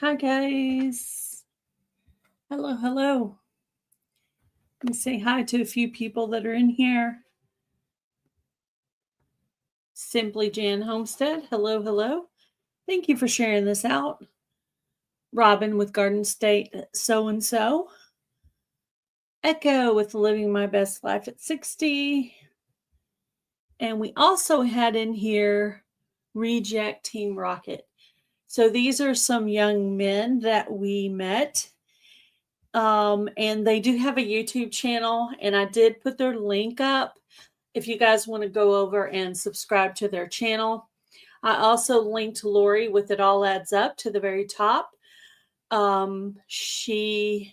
Hi, guys. Hello, hello. Let me say hi to a few people that are in here. Simply Jan Homestead. Hello, hello. Thank you for sharing this out. Robin with Garden State So and So. Echo with Living My Best Life at 60. And we also had in here Reject Team Rocket. So these are some young men that we met. And they do have a YouTube channel, and I did put their link up if you guys want to go over and subscribe to their channel. I also linked Lori with It All Adds Up to the very top. She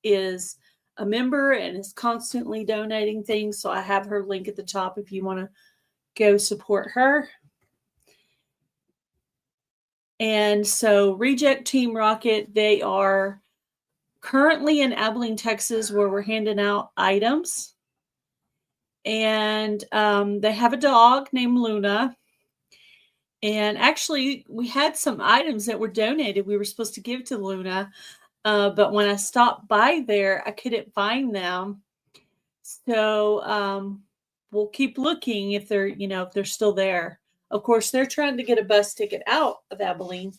is a member and is constantly donating things, so I have her link at the top if you want to go support her. And so Reject Team Rocket, they are currently in Abilene, Texas, where we're handing out items. And they have a dog named Luna. And actually, we had some items that were donated. We were supposed to give to Luna, but when I stopped by there, I couldn't find them. So we'll keep looking if they're still there. Of course, they're trying to get a bus ticket out of Abilene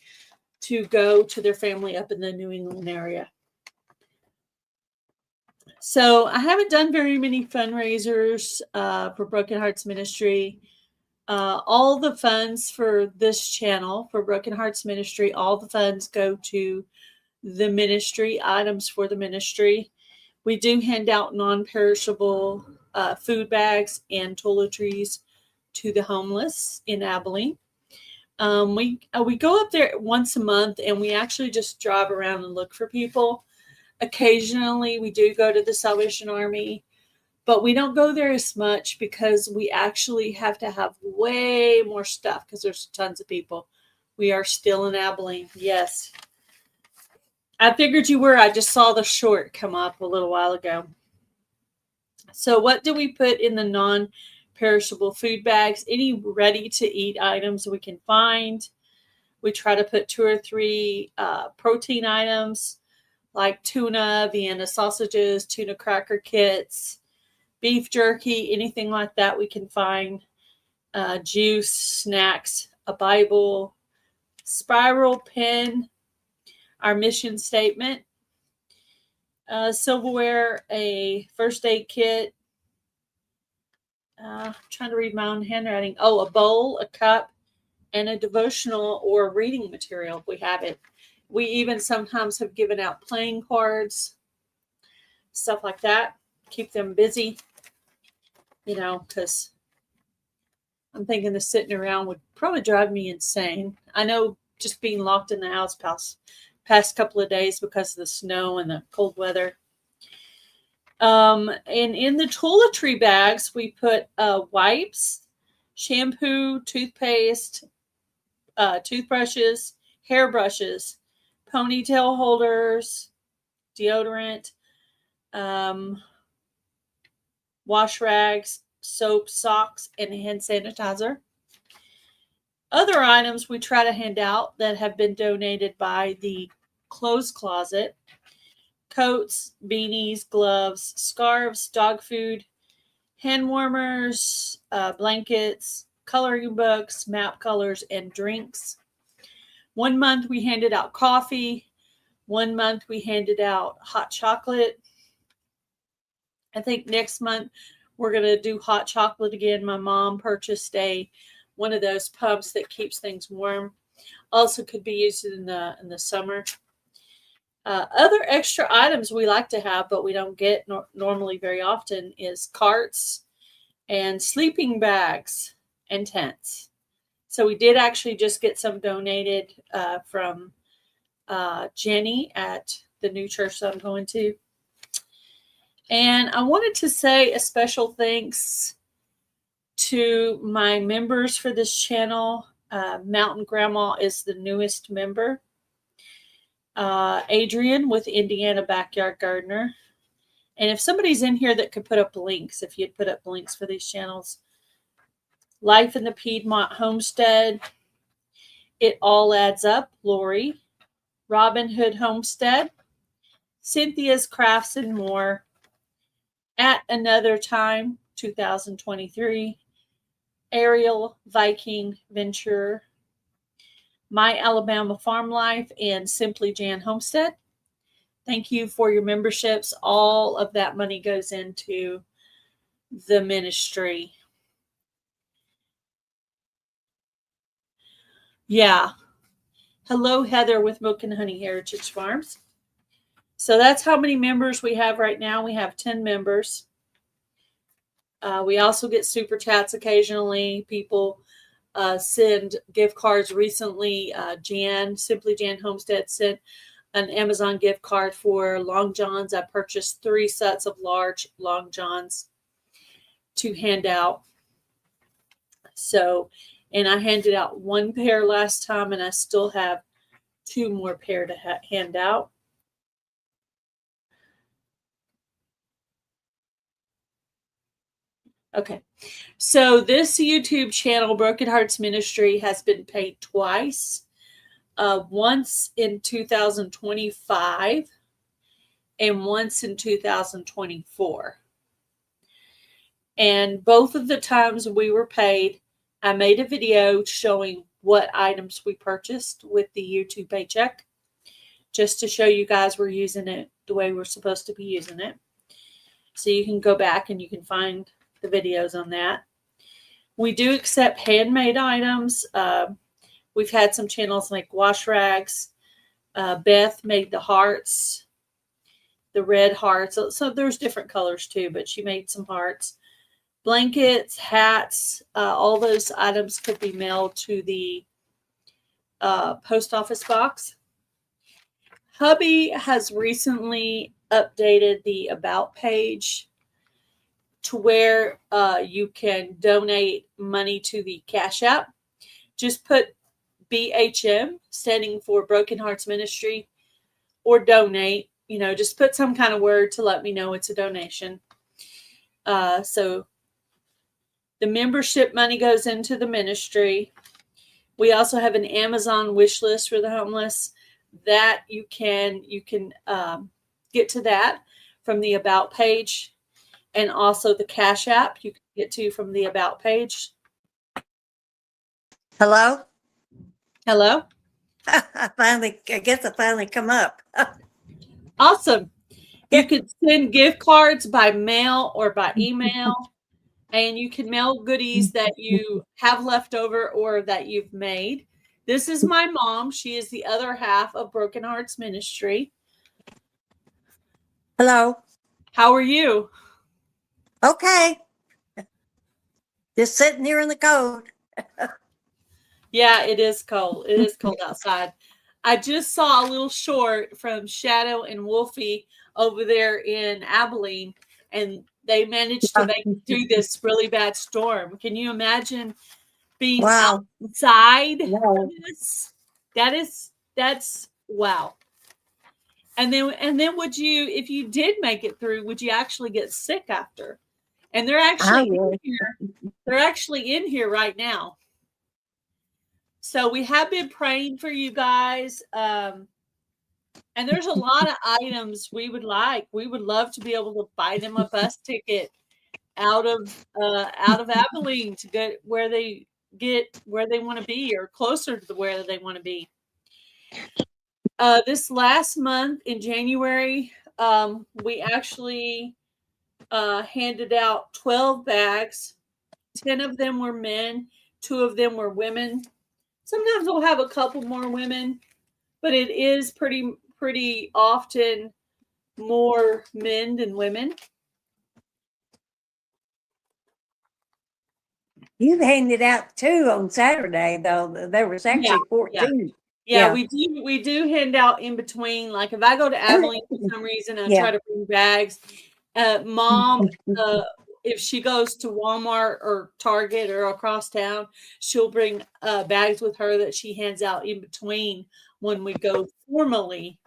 to go to their family up in the New England area. So I haven't done very many fundraisers for Broken Hearts Ministry. All the funds for this channel, for Broken Hearts Ministry, all the funds go to the ministry, items for the ministry. We do hand out non-perishable food bags and toiletries to the homeless in Abilene. We go up there once a month, and we actually just drive around and look for people. Occasionally, we do go to the Salvation Army, but we don't go there as much because we actually have to have way more stuff because there's tons of people. We are still in Abilene. Yes. I figured you were. I just saw the short come up a little while ago. So what do we put in the non-perishable food bags? Any ready-to-eat items we can find. We try to put 2 or 3 protein items like tuna, Vienna sausages, tuna cracker kits, beef jerky, anything like that we can find. Juice, snacks, a Bible, spiral pen, our mission statement, silverware, a first aid kit. I'm trying to read my own handwriting. Oh, a bowl, a cup, and a devotional or reading material if we have it. We even sometimes have given out playing cards, stuff like that. Keep them busy, because I'm thinking the sitting around would probably drive me insane. I know just being locked in the house past couple of days because of the snow and the cold weather. And in the toiletry bags, we put wipes, shampoo, toothpaste, toothbrushes, hairbrushes, ponytail holders, deodorant, wash rags, soap, socks, and hand sanitizer. Other items we try to hand out that have been donated by the clothes closet: coats, beanies, gloves, scarves, dog food, hand warmers, blankets, coloring books, map colors, and drinks. 1 month we handed out coffee. 1 month we handed out hot chocolate. I think next month we're going to do hot chocolate again. My mom purchased one of those pumps that keeps things warm. Also could be used in the summer. Other extra items we like to have, but we don't get normally very often, is carts and sleeping bags and tents. So we did actually just get some donated from Jenny at the new church that I'm going to. And I wanted to say a special thanks to my members for this channel. Mountain Grandma is the newest member. Adrian with Indiana Backyard Gardener. And if somebody's in here that could put up links, if you'd put up links for these channels. Life in the Piedmont Homestead. It All Adds Up, Lori. Robin Hood Homestead, Cynthia's Crafts and More, At Another Time 2023, Ariel Viking Venture, My Alabama Farm Life, and Simply Jan Homestead. Thank you for your memberships. All of that money goes into the ministry. Yeah. Hello, Heather with Milk and Honey Heritage Farms. So that's how many members we have right now. We have 10 members. We also get super chats occasionally. People send gift cards. Recently, Simply Jan Homestead sent an Amazon gift card for Long Johns. I purchased 3 sets of large Long Johns to hand out. So, and I handed out 1 pair last time, and I still have 2 more pair to hand out. Okay, so this YouTube channel, Broken Hearts Ministry, has been paid twice. Once in 2025 and once in 2024. And both of the times we were paid, I made a video showing what items we purchased with the YouTube paycheck, just to show you guys we're using it the way we're supposed to be using it. So you can go back and you can find the videos on that. We do accept handmade items. We've had some channels like Wash Rags. Beth made the hearts, the red hearts. So there's different colors too, but she made some hearts. Blankets, hats, all those items could be mailed to the post office box. Hubby has recently updated the About page to where you can donate money to the Cash App. Just put BHM, standing for Broken Hearts Ministry, or donate. You know, just put some kind of word to let me know it's a donation. So the membership money goes into the ministry. We also have an Amazon wish list for the homeless that you can get to that from the About page, and also the Cash App you can get to from the About page. Hello? Hello? I guess I finally come up. Awesome. You could send gift cards by mail or by email, and you can mail goodies that you have left over or that you've made. This is my mom. She is the other half of Broken Hearts Ministry. Hello. How are you? Okay. Just sitting here in the cold. Yeah, it is cold. It is cold outside. I just saw a little short from Shadow and Wolfie over there in Abilene, and they managed to make it through this really bad storm. Can you imagine being outside for this? That's wow. And then would you, if you did make it through, would you actually get sick after? And they're actually in here. They're actually in here right now. So we have been praying for you guys. And there's a lot of items we would like. We would love to be able to buy them a bus ticket out of Abilene to get where they want to be, or closer to where they want to be. This last month in January, we actually handed out 12 bags. 10 of them were men, 2 of them were women. Sometimes we'll have a couple more women, but it is pretty often more men than women. You handed out 2 on Saturday, though. There was actually 14. Yeah, we do hand out in between. Like if I go to Abilene for some reason, I try to bring bags. Mom, if she goes to Walmart or Target or across town, she'll bring bags with her that she hands out in between when we go formally.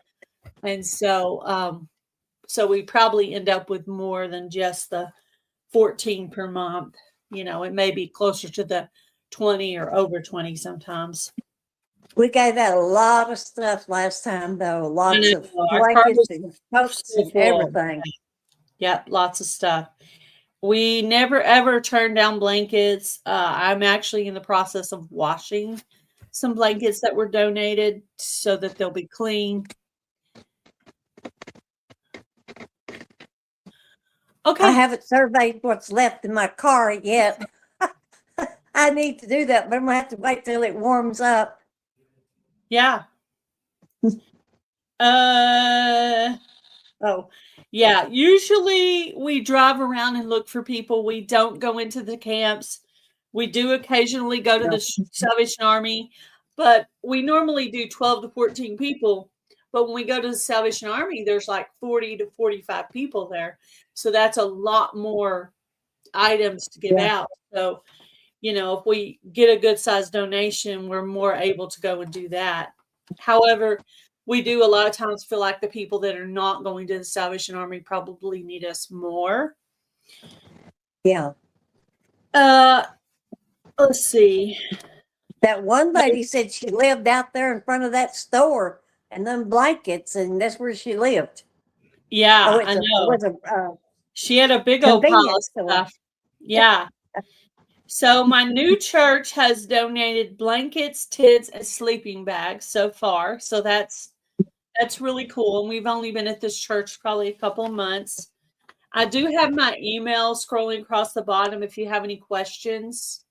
And so so we probably end up with more than just the 14 per month. You know, it may be closer to the 20 or over 20 sometimes. We gave out a lot of stuff last time, though. I Lots of know our car blankets was and coats so and full. everything. Yep, lots of stuff. We never ever turn down blankets. I'm actually in the process of washing some blankets that were donated so that they'll be clean. I Okay. haven't surveyed what's left in my car yet. I need to do that, but I'm gonna have to wait till it warms up. Yeah. Oh, yeah. Usually we drive around and look for people. We don't go into the camps. We do occasionally go to the Salvation Army, but we normally do 12 to 14 people. But when we go to the Salvation Army, there's like 40 to 45 people there. So that's a lot more items to give Yeah. out. So, if we get a good sized donation, we're more able to go and do that. However, we do a lot of times feel like the people that are not going to the Salvation Army probably need us more. Yeah. Let's see. That one lady said she lived out there in front of that store and them blankets, and that's where she lived. Yeah, Oh, I it know. was a She had a big old pile of convenience store. stuff. Yeah. So my new church has donated blankets, tents, and sleeping bags so far. So that's really cool. And we've only been at this church probably a couple of months. I do have my email scrolling across the bottom if you have any questions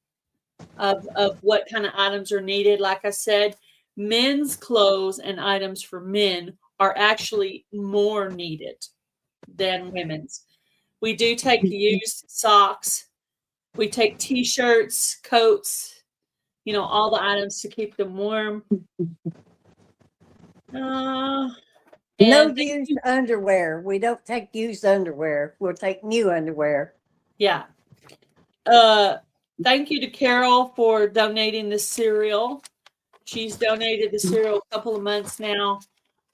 of what kind of items are needed. Like I said, men's clothes and items for men are actually more needed than women's. We do take used socks. We take t-shirts, coats, all the items to keep them warm. No And used underwear. We don't take used underwear. We'll take new underwear. yeah. Thank you to Carol for donating the cereal. She's donated the cereal a couple of months now.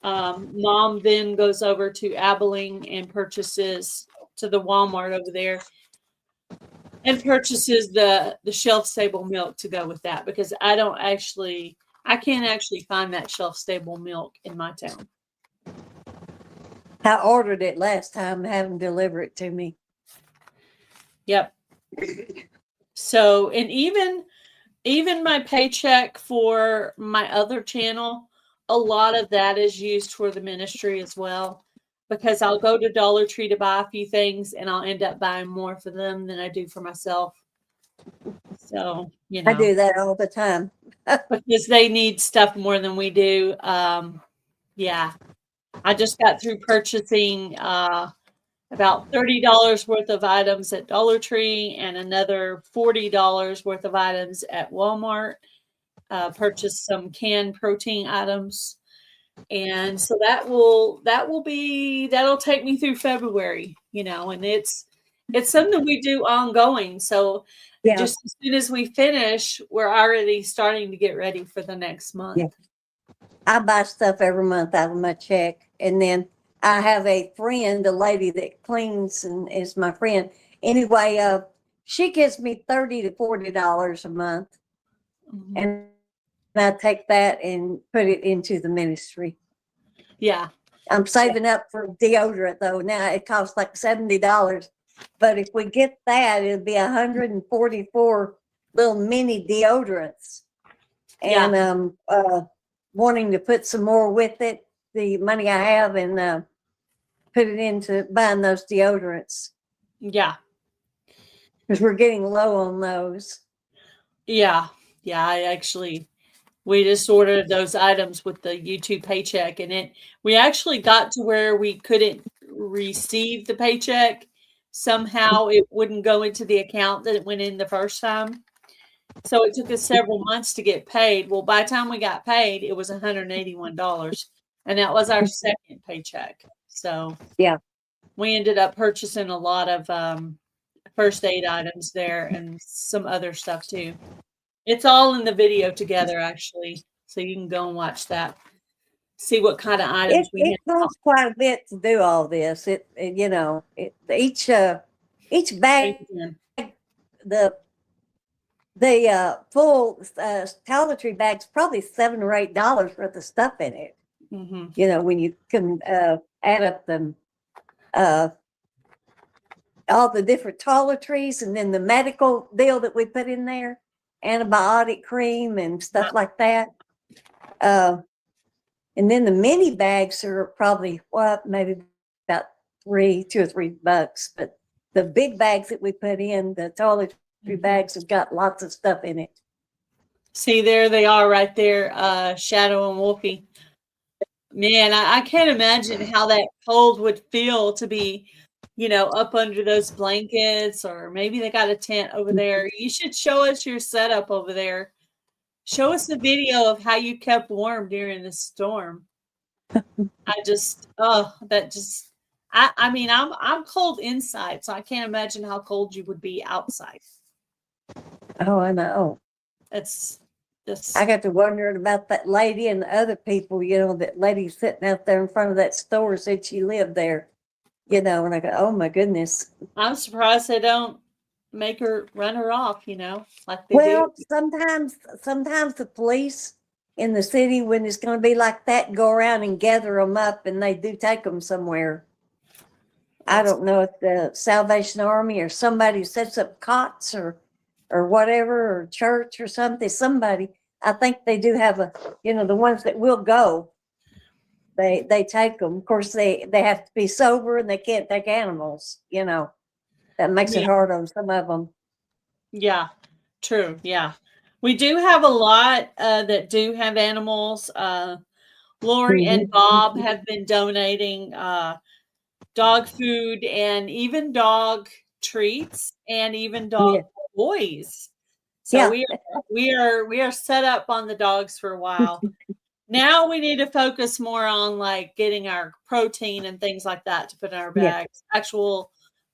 Mom then goes over to Abilene and purchases to the Walmart over there and purchases the shelf stable milk to go with that because I can't actually find that shelf stable milk in my town. I ordered it last time, have them deliver it to me. Yep. So, and even my paycheck for my other channel, a lot of that is used for the ministry as well, because I'll go to Dollar Tree to buy a few things and I'll end up buying more for them than I do for myself. So, I do that all the time. because they need stuff more than we do. Yeah. I just got through purchasing about $30 worth of items at Dollar Tree and another $40 worth of items at Walmart. Purchased some canned protein items. And so that'll take me through February, and it's something we do ongoing. So Yeah. just as soon as we finish, we're already starting to get ready for the next month. Yeah. I buy stuff every month out of my check. And then I have a friend, a lady that cleans and is my friend. Anyway, she gives me $30 to $40 a month. Mhm. And I take that and put it into the ministry. Yeah. I'm saving up for deodorant though. Now it costs like $70. But if we get that, it'll be 144 little mini deodorants. And wanting to put some more with it, the money I have, and put it into buying those deodorants. Yeah. Because we're getting low on those. Yeah. Yeah. We just ordered those items with the YouTube paycheck, and we actually got to where we couldn't receive the paycheck. Somehow it wouldn't go into the account that it went in the first time. So it took us several months to get paid. Well, by the time we got paid, it was $181, and that was our second paycheck. So yeah, we ended up purchasing a lot of first aid items there and some other stuff too. It's all in the video together, actually, so you can go and watch that. See what kind of items we it have. costs quite a bit to do all this. Each bag, the the full toiletry bag's probably $7 or $8 worth of stuff in it. Mm-hmm. You know, when you can add up them, all the different toiletries and then the medical deal that we put in there, antibiotic cream and stuff like that. And then the mini bags are probably maybe about $2 or $3, but the big bags that we put in, the toiletry bags, have got lots of stuff in it. See, there they are right there, Shadow and Wolfie. Man, I can't imagine how that cold would feel to be, up under those blankets, or maybe they got a tent over there. You should show us your setup over there. Show us the video of how you kept warm during the storm. I mean, I'm cold inside, so I can't imagine how cold you would be outside. Oh, I know. It's just, I got to wondering about that lady and the other people, that lady sitting out there in front of that store said she lived there, and I go, oh my goodness. I'm surprised they don't make her run her off, like they Well, do. sometimes the police in the city, when it's going to be like that, go around and gather them up, and they do take them somewhere. I don't know if the Salvation Army or somebody sets up cots or whatever, or church or something. Somebody, I think they do have the ones that will go. They take them. Of course, they have to be sober and they can't take animals. That makes it hard on some of them. Yeah, true. Yeah, we do have a lot that do have animals. Lori and Bob have been donating dog food and even dog treats and even dog toys. So we are set up on the dogs for a while. Now we need to focus more on like getting our protein and things like that to put in our bags.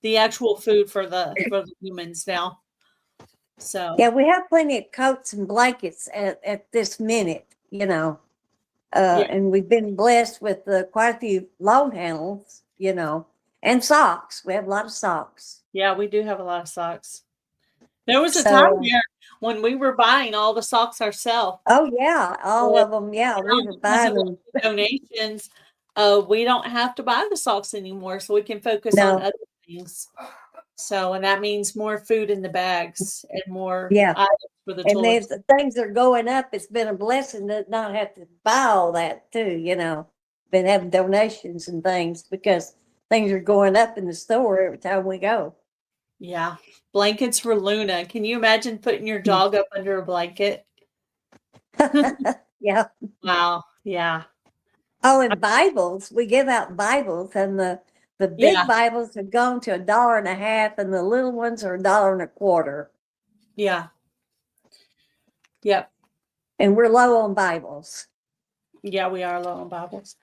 The actual food for the humans now. So yeah, we have plenty of coats and blankets at this minute, and we've been blessed with quite a few long handles, and socks. We have a lot of socks. Yeah, we do have a lot of socks. There was a time there when we were buying all the socks ourselves. Oh yeah, all of them. Yeah, we were buying them. Donations. We don't have to buy the socks anymore, so we can focus on other things. So, and that means more food in the bags and more items for the toys. And things are going up. It's been a blessing to not have to buy all that too. Been having donations and things because things are going up in the store every time we go. Yeah. Blankets for Luna. Can you imagine putting your dog up under a blanket? Yeah. Wow. Yeah. Oh, and Bibles. We give out Bibles, and the big Bibles have gone to $1.50, and the little ones are $1.25. Yeah. Yep. And we're low on Bibles. Yeah, we are low on Bibles.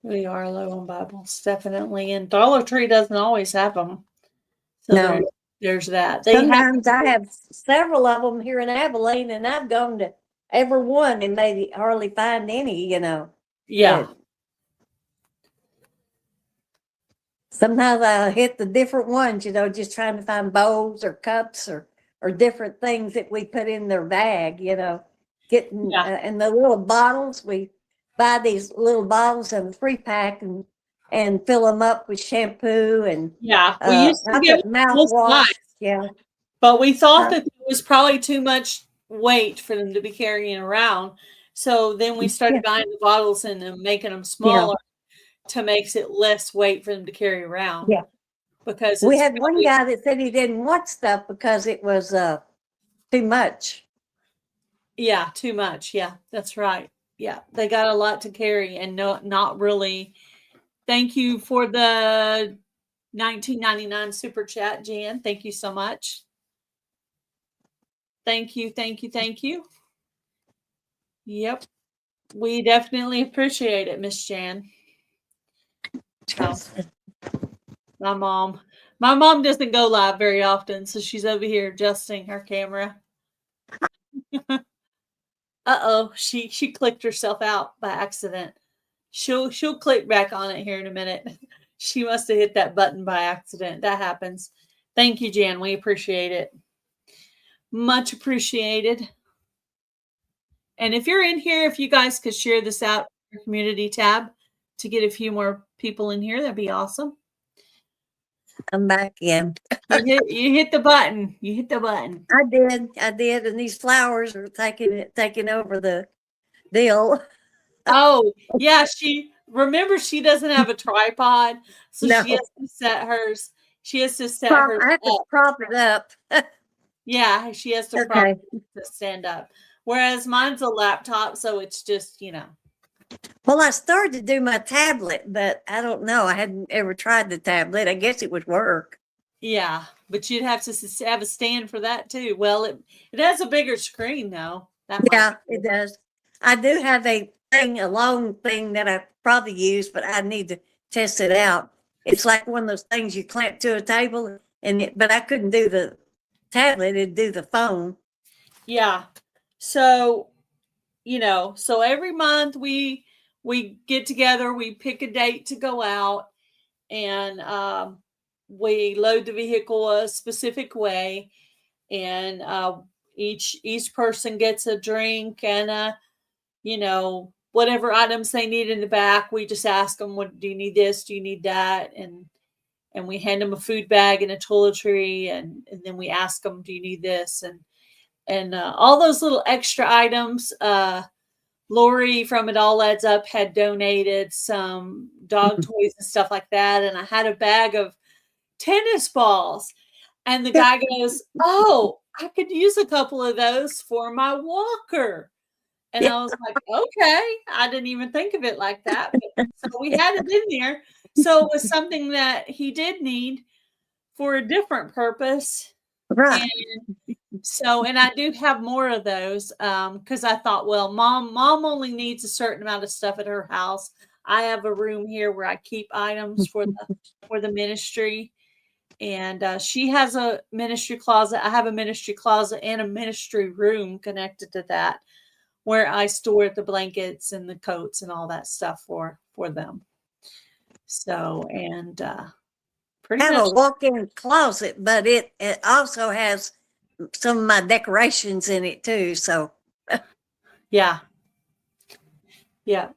We are low on Bibles, definitely. And Dollar Tree doesn't always have them. So there's that. Sometimes I have several of them here in Abilene, and I've gone to every one and maybe hardly find any, Yeah. Sometimes I hit the different ones, just trying to find bowls or cups or different things that we put in their bag, getting and the little bottles. We buy these little bottles in a 3-pack and fill them up with shampoo and we used to get mouthwash. Yeah, but we thought that it was probably too much weight for them to be carrying around. So then we started buying the bottles and making them smaller to make it less weight for them to carry around. Yeah, because we had one guy that said he didn't want stuff because it was too much. Yeah, too much. Yeah, that's right. Yeah, they got a lot to carry and not really. Thank you for the $19.99 super chat, Jan. Thank you so much. Thank you, thank you, thank you. Yep, we definitely appreciate it, Miss Jan. So, my mom doesn't go live very often, so she's over here adjusting her camera. Uh-oh, she clicked herself out by accident. She'll click back on it here in a minute. She must have hit that button by accident. That happens. Thank you, Jan. We appreciate it. Much appreciated. And if you're in here, if you guys could share this out in your community tab to get a few more people in here, that'd be awesome. I'm back in. You hit the button. You hit the button. I did, and these flowers are taking over the deal. Oh, yeah, she doesn't have a tripod, so No, she has to set hers. She has to set I hers have to up. prop it up. Yeah, she has to prop Okay. to stand up. Whereas mine's a laptop, so it's just, Well, I started to do my tablet, but I don't know. I hadn't ever tried the tablet. I guess it would work. yeah, but you'd have to have a stand for that too. Well, it has a bigger screen though. That might Yeah, be it cool. does. I do have a long thing that I probably use, but I need to test it out. It's like one of those things you clamp to a table, but I couldn't do the tablet; it'd do the phone. Yeah. So, so every month we get together, we pick a date to go out, and we load the vehicle a specific way, and each person gets a drink and whatever items they need in the back. We just ask them, what do you need, this, do you need that, and we hand them a food bag and a toiletry, and then we ask them, do you need this, and all those little extra items. Lori from It All Adds Up had donated some dog toys and stuff like that, and I had a bag of tennis balls. And the guy goes, "Oh, I could use a couple of those for my walker." And Yeah, I was like, "Okay." I didn't even think of it like that. But, so we had it in there. So it was something that he did need for a different purpose. right. And so, and I do have more of those because I thought, well, mom only needs a certain amount of stuff at her house. I have a room here where I keep items for the ministry, and she has a ministry closet. I have a ministry closet and a ministry room connected to that, where I store the blankets and the coats and all that stuff for them. So, and pretty I have much, a walk-in closet, but it also has some of my decorations in it too. So yeah, yeah.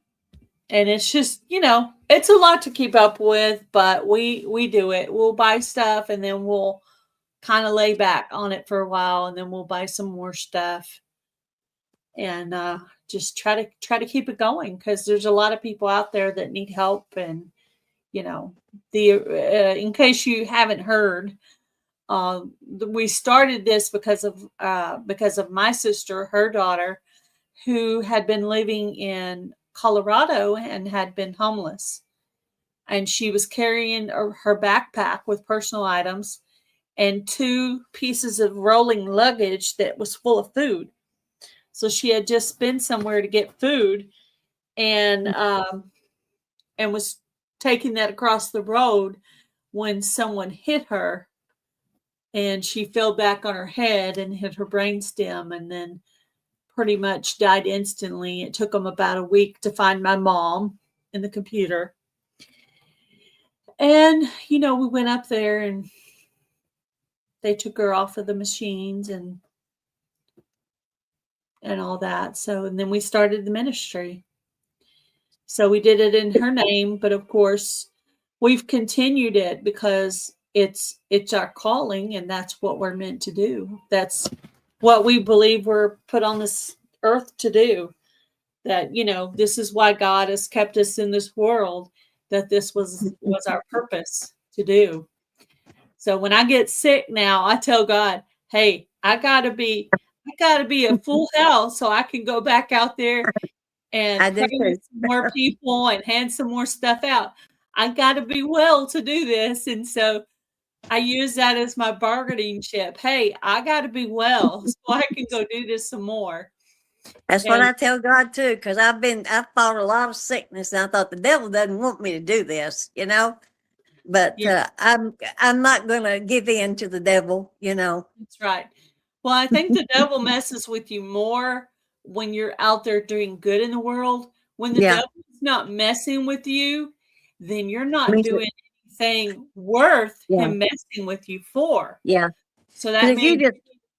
And it's just, it's a lot to keep up with, but we do it. We'll buy stuff and then we'll kind of lay back on it for a while, and then we'll buy some more stuff, and just try to keep it going, because there's a lot of people out there that need help. And the in case you haven't heard, we started this because of my sister, her daughter, who had been living in Colorado and had been homeless, and she was carrying her backpack with personal items and 2 pieces of rolling luggage that was full of food. So she had just been somewhere to get food, and was taking that across the road when someone hit her, and she fell back on her head and hit her brainstem, and then pretty much died instantly. It took them about a week to find my mom in the computer. And, we went up there and they took her off of the machines and all that. So, and then we started the ministry. So we did it in her name, but of course we've continued it because it's our calling, and that's what we're meant to do. That's what we believe we're put on this earth to do. That, this is why God has kept us in this world, that this was our purpose to do. So when I get sick now, I tell God, hey, I gotta be a full house so I can go back out there and I pray do with too. some more people and hand some more stuff out. I gotta be well to do this. And so I use that as my bargaining chip. Hey, I gotta be well so I can go do this some more. That's what And I tell God too, because I've fought a lot of sickness, and I thought the devil doesn't want me to do this, But yeah, I'm not going to give in to the devil. that's right. Well, I think the devil messes with you more when you're out there doing good in the world. When the Yeah, devil is not messing with you, then you're not me too. doing anything worth Yeah, him messing with you for. yeah. So Because that if you means, just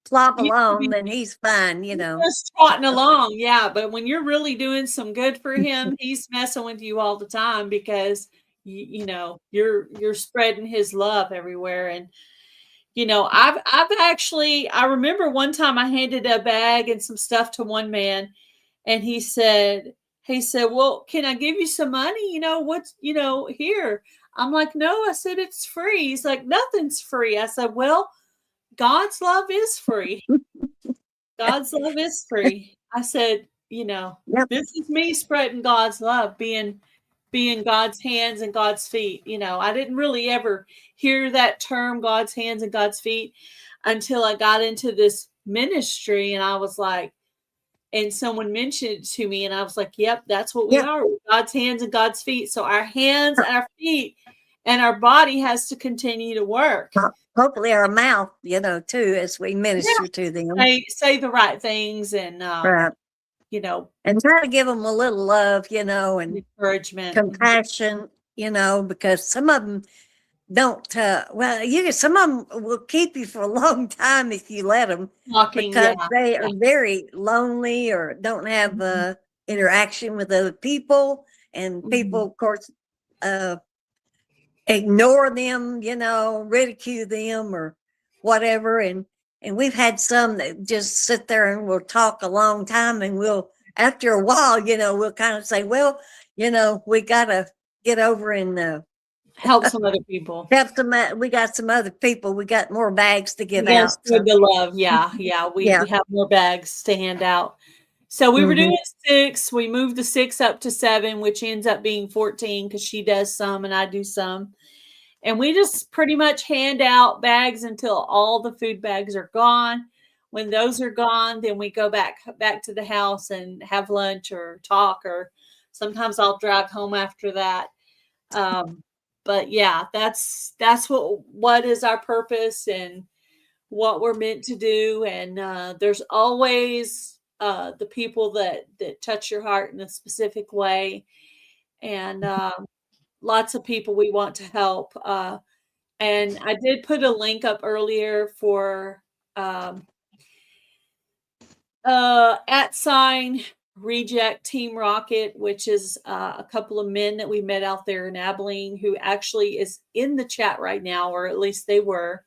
plop You can along, be then he's fine, you know. just trotting along, yeah, but when you're really doing some good for him, he's messing with you all the time because you're spreading his love everywhere. And I've actually I remember one time I handed a bag and some stuff to one man, and he said, "Well, can I give you some money? What's here?" I'm like, "No," I said, "it's free." He's like, "Nothing's free." I said, "Well, God's love is free. God's love is free." I said, Yep. this is me spreading God's love, being God's hands and God's feet. I didn't really ever hear that term, God's hands and God's feet, until I got into this ministry, and I was like, and someone mentioned it to me, and I was like, yep, that's what we Yep. are. We're God's hands and God's feet. So our hands, our feet, and our body has to continue to work. Hopefully our mouth, too, as we minister to them. Say the right things, and Right. you know, And try to give them a little love, and encouragement. compassion, because some of them don't, some of them will keep you for a long time if you let them, Talking, because yeah. they are very lonely or don't have interaction with other people. And people, of course, ignore them, ridicule them or whatever. And we've had some that just sit there and will talk a long time, and after a while, we'll kind of say, well, we got to get over and help some other people. we got some other people. We got more bags to give Yes, out. So. the love. Yeah. We have more bags to hand out. So we were doing 6. We moved the 6 up to 7, which ends up being 14 because she does some and I do some. And we just pretty much hand out bags until all the food bags are gone. When those are gone, then we go back to the house and have lunch or talk, or sometimes I'll drive home after that. But yeah, that's what is our purpose and what we're meant to do. And there's always the people that touch your heart in a specific way, and lots of people we want to help. And I did put a link up earlier for @ Reject Team Rocket, which is a couple of men that we met out there in Abilene, who actually is in the chat right now, or at least they were.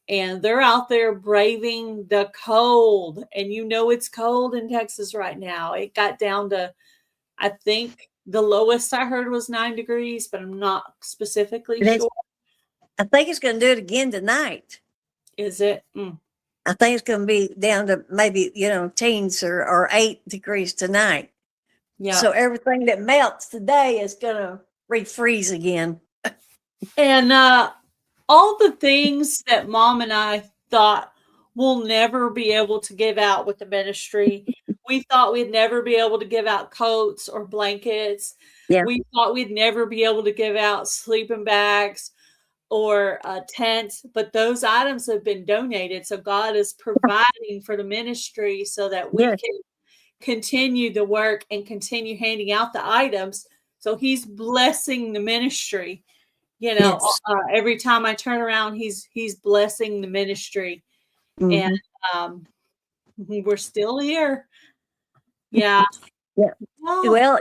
And they're out there braving the cold. And it's cold in Texas right now. It got down to, I think the lowest I heard was 9 degrees, but I'm not specifically sure. I think it's going to do it again tonight. Is it? I think it's going to be down to maybe, teens or 8 degrees tonight. Yeah. So everything that melts today is going to refreeze again. And all the things that Mom and I thought we'll never be able to give out with the ministry. We thought we'd never be able to give out coats or blankets. Yeah. We thought we'd never be able to give out sleeping bags or tents, but those items have been donated. So God is providing for the ministry so that we can continue the work and continue handing out the items. So He's blessing the ministry. Yes. Every time I turn around, he's blessing the ministry. And we're still here. Yeah. Yeah. Well,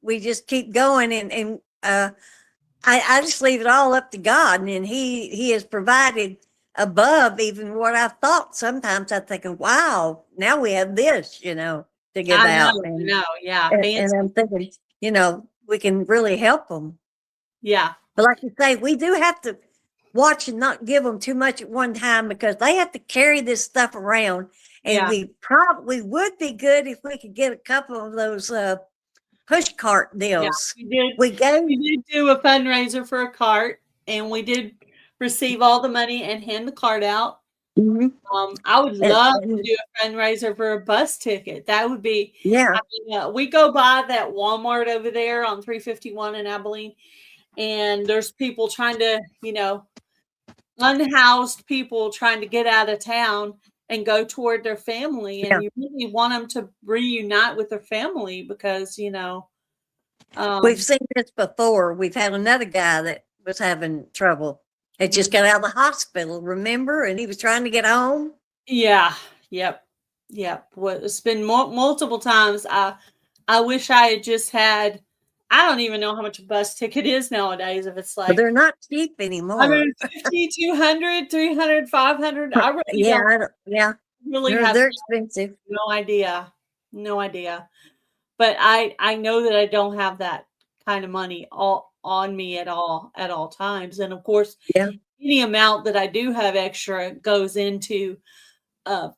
we just keep going, and I just leave it all up to God, and he has provided above even what I thought. Sometimes I think, wow, now we have this, to give out. Yeah. And I'm thinking, we can really help them. Yeah. But like you say, we do have to watch and not give them too much at one time, because they have to carry this stuff around. And we probably would be good if we could get a couple of those push cart deals. Yeah, we did do a fundraiser for a cart, and we did receive all the money and hand the cart out. I would love to do a fundraiser for a bus ticket. That would be, we go by that Walmart over there on 351 in Abilene, and there's people trying to, unhoused people trying to get out of town and go toward their family. And you really want them to reunite with their family, because, we've seen this before. We've had another guy that was having trouble. He just got out of the hospital, remember? And he was trying to get home. Yeah. Yep. Yep. Well, it's been multiple times. I wish I had just had. I don't even know how much a bus ticket is nowadays. If it's But like they're not cheap anymore. 150, 200, 300, 500. I really Yeah, don't yeah, really they're have they're expensive. no idea. No idea. But I know that I don't have that kind of money all on me at all times. And of course, Yeah, any amount that I do have extra goes into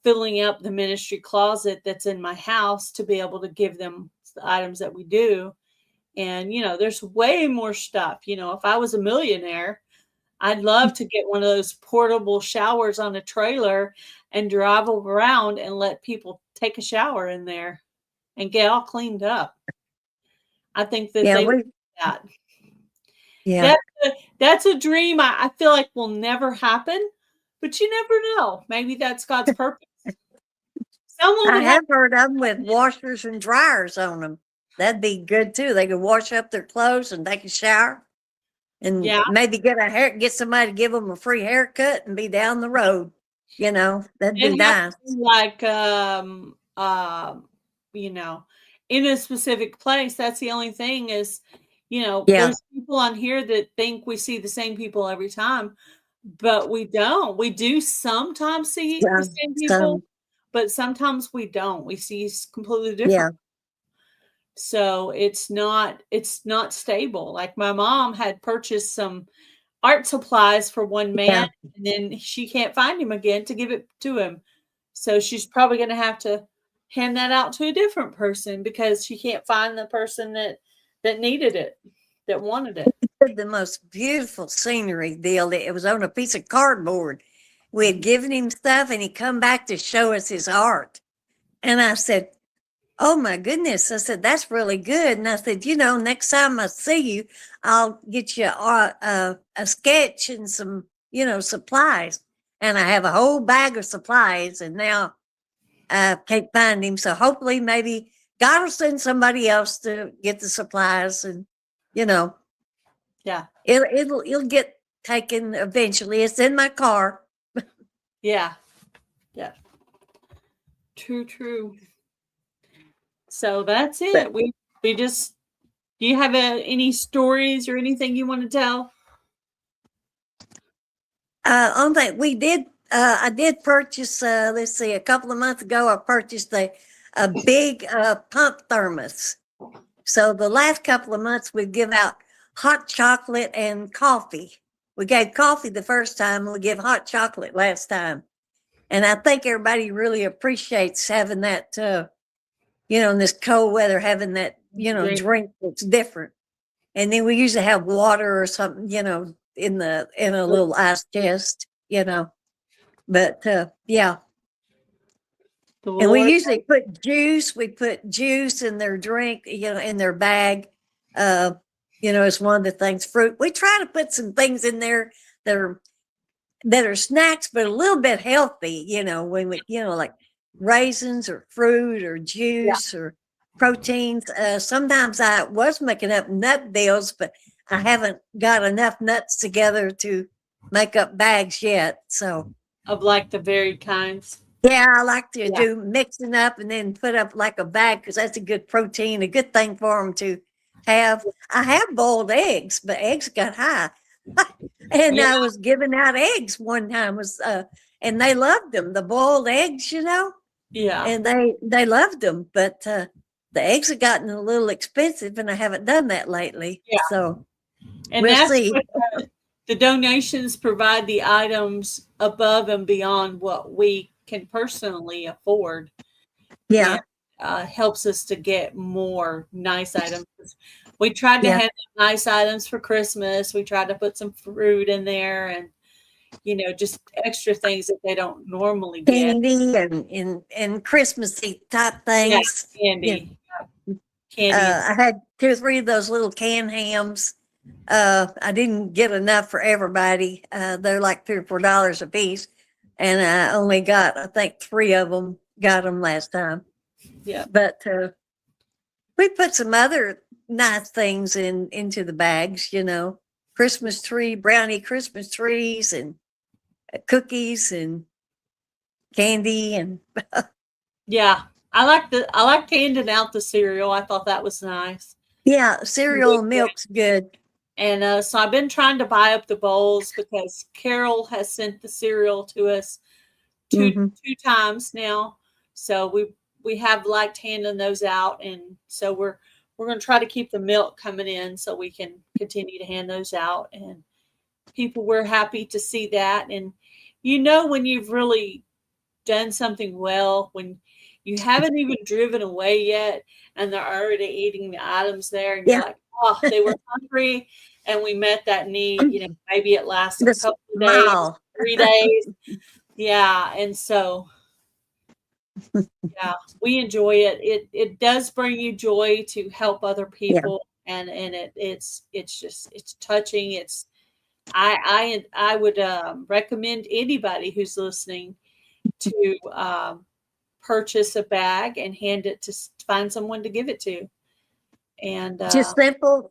filling up the ministry closet that's in my house to be able to give them the items that we do. And there's way more stuff. If I was a millionaire, I'd love to get one of those portable showers on a trailer and drive around and let people take a shower in there and get all cleaned up. I think that yeah, they would do that. yeah. That's a dream I feel like will never happen, but you never know. Maybe that's God's purpose. Someone I would have have heard of them with washers and dryers on them. That'd be good too. They could wash up their clothes and take a shower, and yeah, maybe get somebody to give them a free haircut and be down the road. That'd be it has to nice. be like, you know, in a specific place. That's the only thing is, Yeah, there's people on here that think we see the same people every time, but we don't. We do sometimes see the some, same people, some, but sometimes we don't. We see completely different. yeah, So it's not stable. Like my mom had purchased some art supplies for one man yeah. and then she can't find him again to give it to him. So she's probably going to have to hand that out to a different person because she can't find the person that needed it, that wanted it. Did the most beautiful scenery deal. It was on a piece of cardboard. We had given him stuff, and he come back to show us his art. And I said, "Oh my goodness!" I said, "That's really good." And I said, "Next time I see you, I'll get you a sketch and some, supplies." And I have a whole bag of supplies, and now I can't find him. So hopefully, maybe God will send somebody else to get the supplies, and you know, Yeah. it'll get taken eventually. It's in my car. Yeah. Yeah. True, true. So that's But it. We just do you have any stories or anything you want to tell? on that we did I did purchase let's see, a couple of months ago I purchased a big pump thermos. So the last couple of months we give out hot chocolate and coffee. We gave coffee the first time, we give hot chocolate last time. And I think everybody really appreciates having that in this cold weather, having that, Drink. drink that's different. And then we usually have water or something, in a little ice chest. But yeah, The and we Lord. usually put juice. We put juice in their drink, in their bag. Uh, it's one of the things. Fruit. We try to put some things in there that are snacks, but a little bit healthy. When we, like raisins or fruit or Yeah. juice or proteins. Sometimes I was making up nut deals, but I haven't got enough nuts together to make up bags yet. So Of like the varied kinds. yeah, I like to Yeah. do mixing up and then put up like a bag because that's a good protein, a good thing for them to have. I have boiled eggs, but eggs got high. And Yeah. I was giving out eggs one time and they loved them, the boiled eggs, Yeah. and they loved them, but the eggs have gotten a little expensive and I haven't done that lately. Yeah. So And we'll that's see. what the donations provide the items above and beyond what we can personally afford and Yeah, helps us to get more nice items. We tried to yeah. have nice items for Christmas. We tried to put some fruit in there and, just extra things that they don't normally get. Candy and Christmassy type Yeah, things. Yeah. candy. Candy and I had two or three of those little canned hams. I didn't get enough for everybody. They're like $3 or $4 a piece, and I only got, I think, three of them. Got them last time, yeah. but we put some other nice things into the bags. Christmas tree, brownie Christmas trees, and cookies, and candy and Yeah. I like handing out the cereal. I thought that was nice. yeah, cereal and milk's good. And so I've been trying to buy up the bowls because Carol has sent the cereal to us two Hmm. two times now. So we have liked handing those out, and so we're going to try to keep the milk coming in so we can continue to hand those out. And people were happy to see that. And when you've really done something well, when you haven't even driven away yet and they're already eating the items there, and you're Yeah, like, oh, they were hungry and we met that need. Maybe it lasts a the couple of days, smile. 3 days. Yeah. And so, yeah, we enjoy it. It does bring you joy to help other Yeah, people. And it's touching. I would recommend anybody who's listening to purchase a bag and hand it to find someone to give it to. And just simple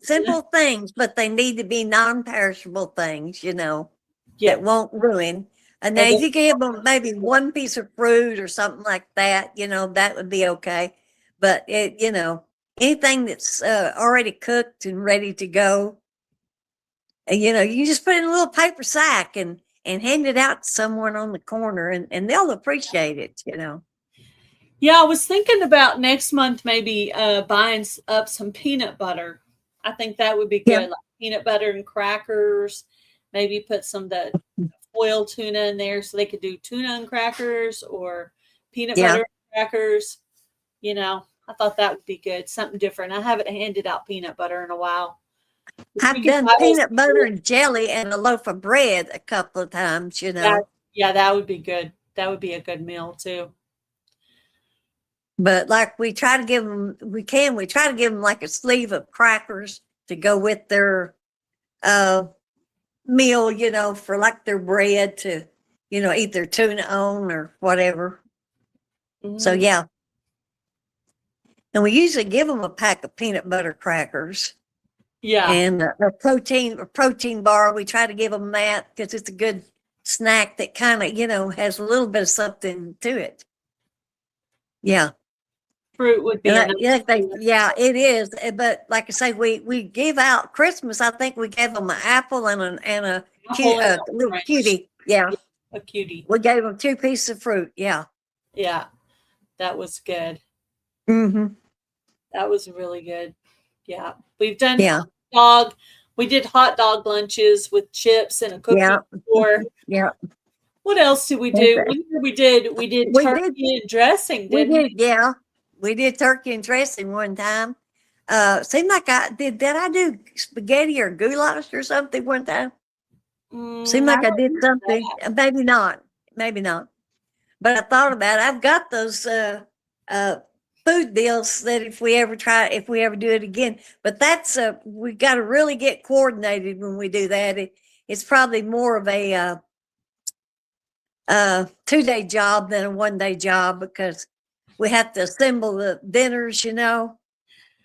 things, but they need to be non-perishable things, yeah, that won't ruin. And now and you give them maybe one piece of fruit or something like that, that would be okay. But anything that's already cooked and ready to go, you just put it in a little paper sack and hand it out to someone on the corner, and they'll appreciate it. yeah, I was thinking about next month maybe buying up some peanut butter. I think that would be Yeah, good, like peanut butter and crackers. Maybe put some of the foil tuna in there so they could do tuna and crackers or peanut yeah. butter and crackers. I thought that would be good, something different. I haven't handed out peanut butter in a while. We I've could done buy those. peanut butter and jelly and a loaf of bread a couple of times. Yeah, that would be good. That would be a good meal too. But like we try to give them, we try to give them like a sleeve of crackers to go with their uh, meal, for like their bread to, eat their tuna on or whatever. So Mhm. yeah. And we usually give them a pack of peanut butter crackers Yeah, and a protein bar. We try to give them that because it's a good snack that kind of, has a little bit of something to it. Yeah. fruit would be And a nice yeah, it is. But like I say, we give out Christmas. I think we gave them an apple and a apple and little orange. cutie. Yeah, Yeah, a cutie. we gave them 2 pieces of fruit. Yeah. Yeah, that was good. Hmm. That was really good. Yeah, we've done Yeah. hot dog. We did hot dog lunches with chips and a Yeah. cookie before. Yeah. What else did we do? We did We did. turkey and dressing, We didn't we? did. Yeah. We did turkey and dressing one time. Seemed like I did. Did I do spaghetti or goulash or something one time? Seemed I like I don't did remember something. that. Maybe not. Maybe not. But I thought about it. I've got those uh, food deals that if we ever do it again. But that's we got to really get coordinated when we do that. It's probably more of a 2-day job than a 1-day job because we have to assemble the dinners,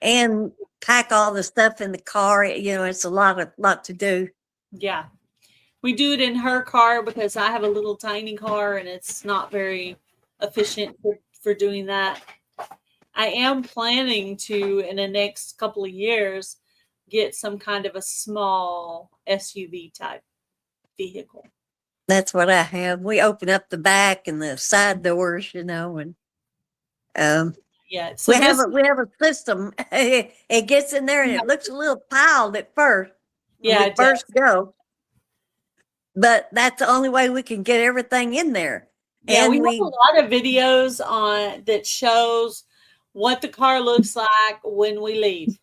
and pack all the stuff in the car. It's a lot to do. Yeah. We do it in her car because I have a little tiny car and it's not very efficient for doing that. I am planning to, in the next couple of years, get some kind of a small SUV type vehicle. That's what I have. We open up the back and the side doors, and um, Yeah. we So have this, a system. It gets in there and it looks a little piled at first when yeah, we it first does. go, but that's the only way we can get everything in there. Yeah, we And have a we, lot of videos on that shows what the car looks like when we leave.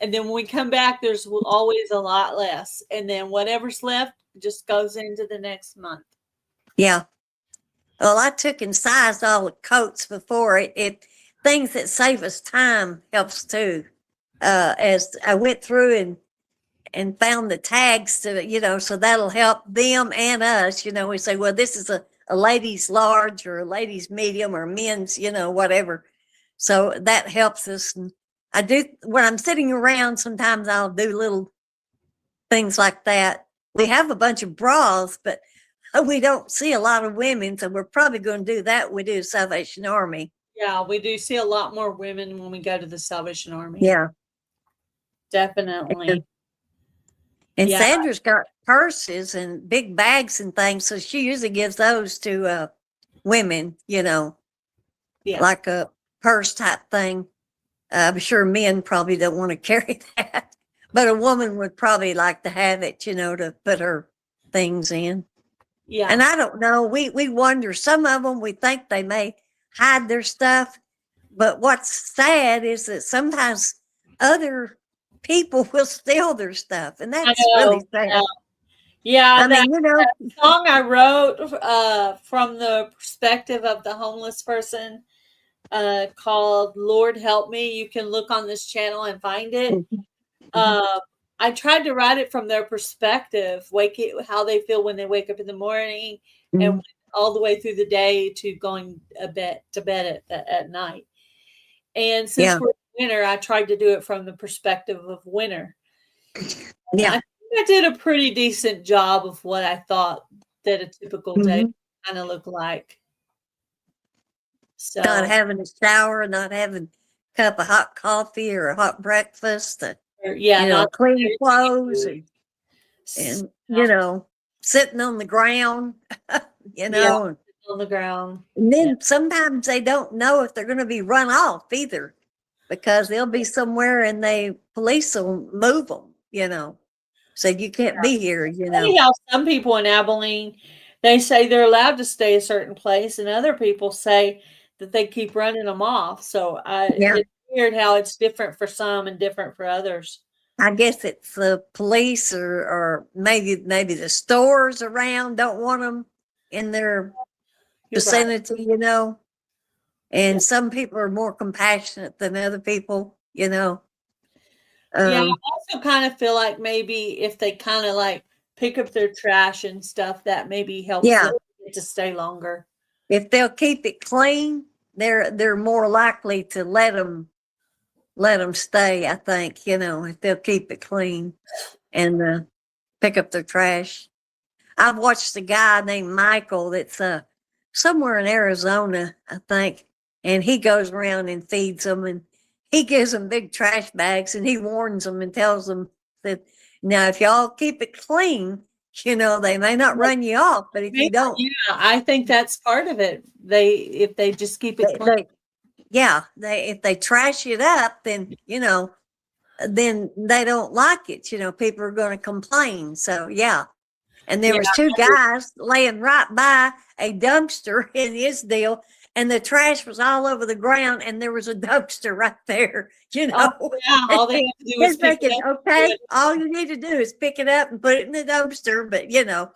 And then when we come back, there's always a lot less. And then whatever's left just goes into the next month. yeah. Well, I took and sized all the coats before it things that save us time helps too. As I went through and found the tags to, so that'll help them and us. We say, well, this is a ladies large or a ladies medium or men's, whatever. So that helps us. And I do, when I'm sitting around, sometimes I'll do little things like that. We have a bunch of bras, but we don't see a lot of women, so we're probably going to do that. We do Salvation Army. Yeah, we do see a lot more women when we go to the Salvation Army. Yeah. Definitely. And Yeah. Sandra's got purses and big bags and things, so she usually gives those to women, Yeah. like a purse type thing. I'm sure men probably don't want to carry that, but a woman would probably like to have it, to put her things in. Yeah. And I don't know. We wonder. Some of them we think they may hide their stuff, but what's sad is that sometimes other people will steal their stuff, and that's really sad. Yeah, I that mean, song I wrote from the perspective of the homeless person called Lord Help Me. You can look on this channel and find it. I tried to write it from their perspective, how they feel when they wake up in the morning and all the way through the day to going to bed at night. And since we're in winter, I tried to do it from the perspective of winter. Yeah. I think I did a pretty decent job of what I thought that a typical day kind of looked like. So not having a shower, not having a cup of hot coffee or a hot breakfast, not clean clothes, and sitting on the ground, on the ground. And then sometimes they don't know if they're going to be run off either, because they'll be somewhere and police will move them, so you can't be here, Anyhow, some people in Abilene, they say they're allowed to stay a certain place, and other people say that they keep running them off. So it's weird how it's different for some and different for others. I guess it's the police or maybe the stores around don't want them in their vicinity, and some people are more compassionate than other people, Yeah, I also kind of feel like maybe if they kind of like pick up their trash and stuff, that maybe helps them to stay longer. If they'll keep it clean, they're more likely to let them stay, I think, if they'll keep it clean and pick up their trash. I've watched a guy named Michael that's somewhere in Arizona, I think, and he goes around and feeds them, and he gives them big trash bags, and he warns them and tells them that, now, if y'all keep it clean, they may not run you off, but if you don't. Yeah, I think that's part of it. If they just keep it clean. If they trash it up, then, then they don't like it. People are going to complain. So, yeah. And there was two guys laying right by a dumpster in his deal, and the trash was all over the ground, and there was a dumpster right there, all they have to do is pick it up. Okay, all you need to do is pick it up and put it in the dumpster, but Yeah,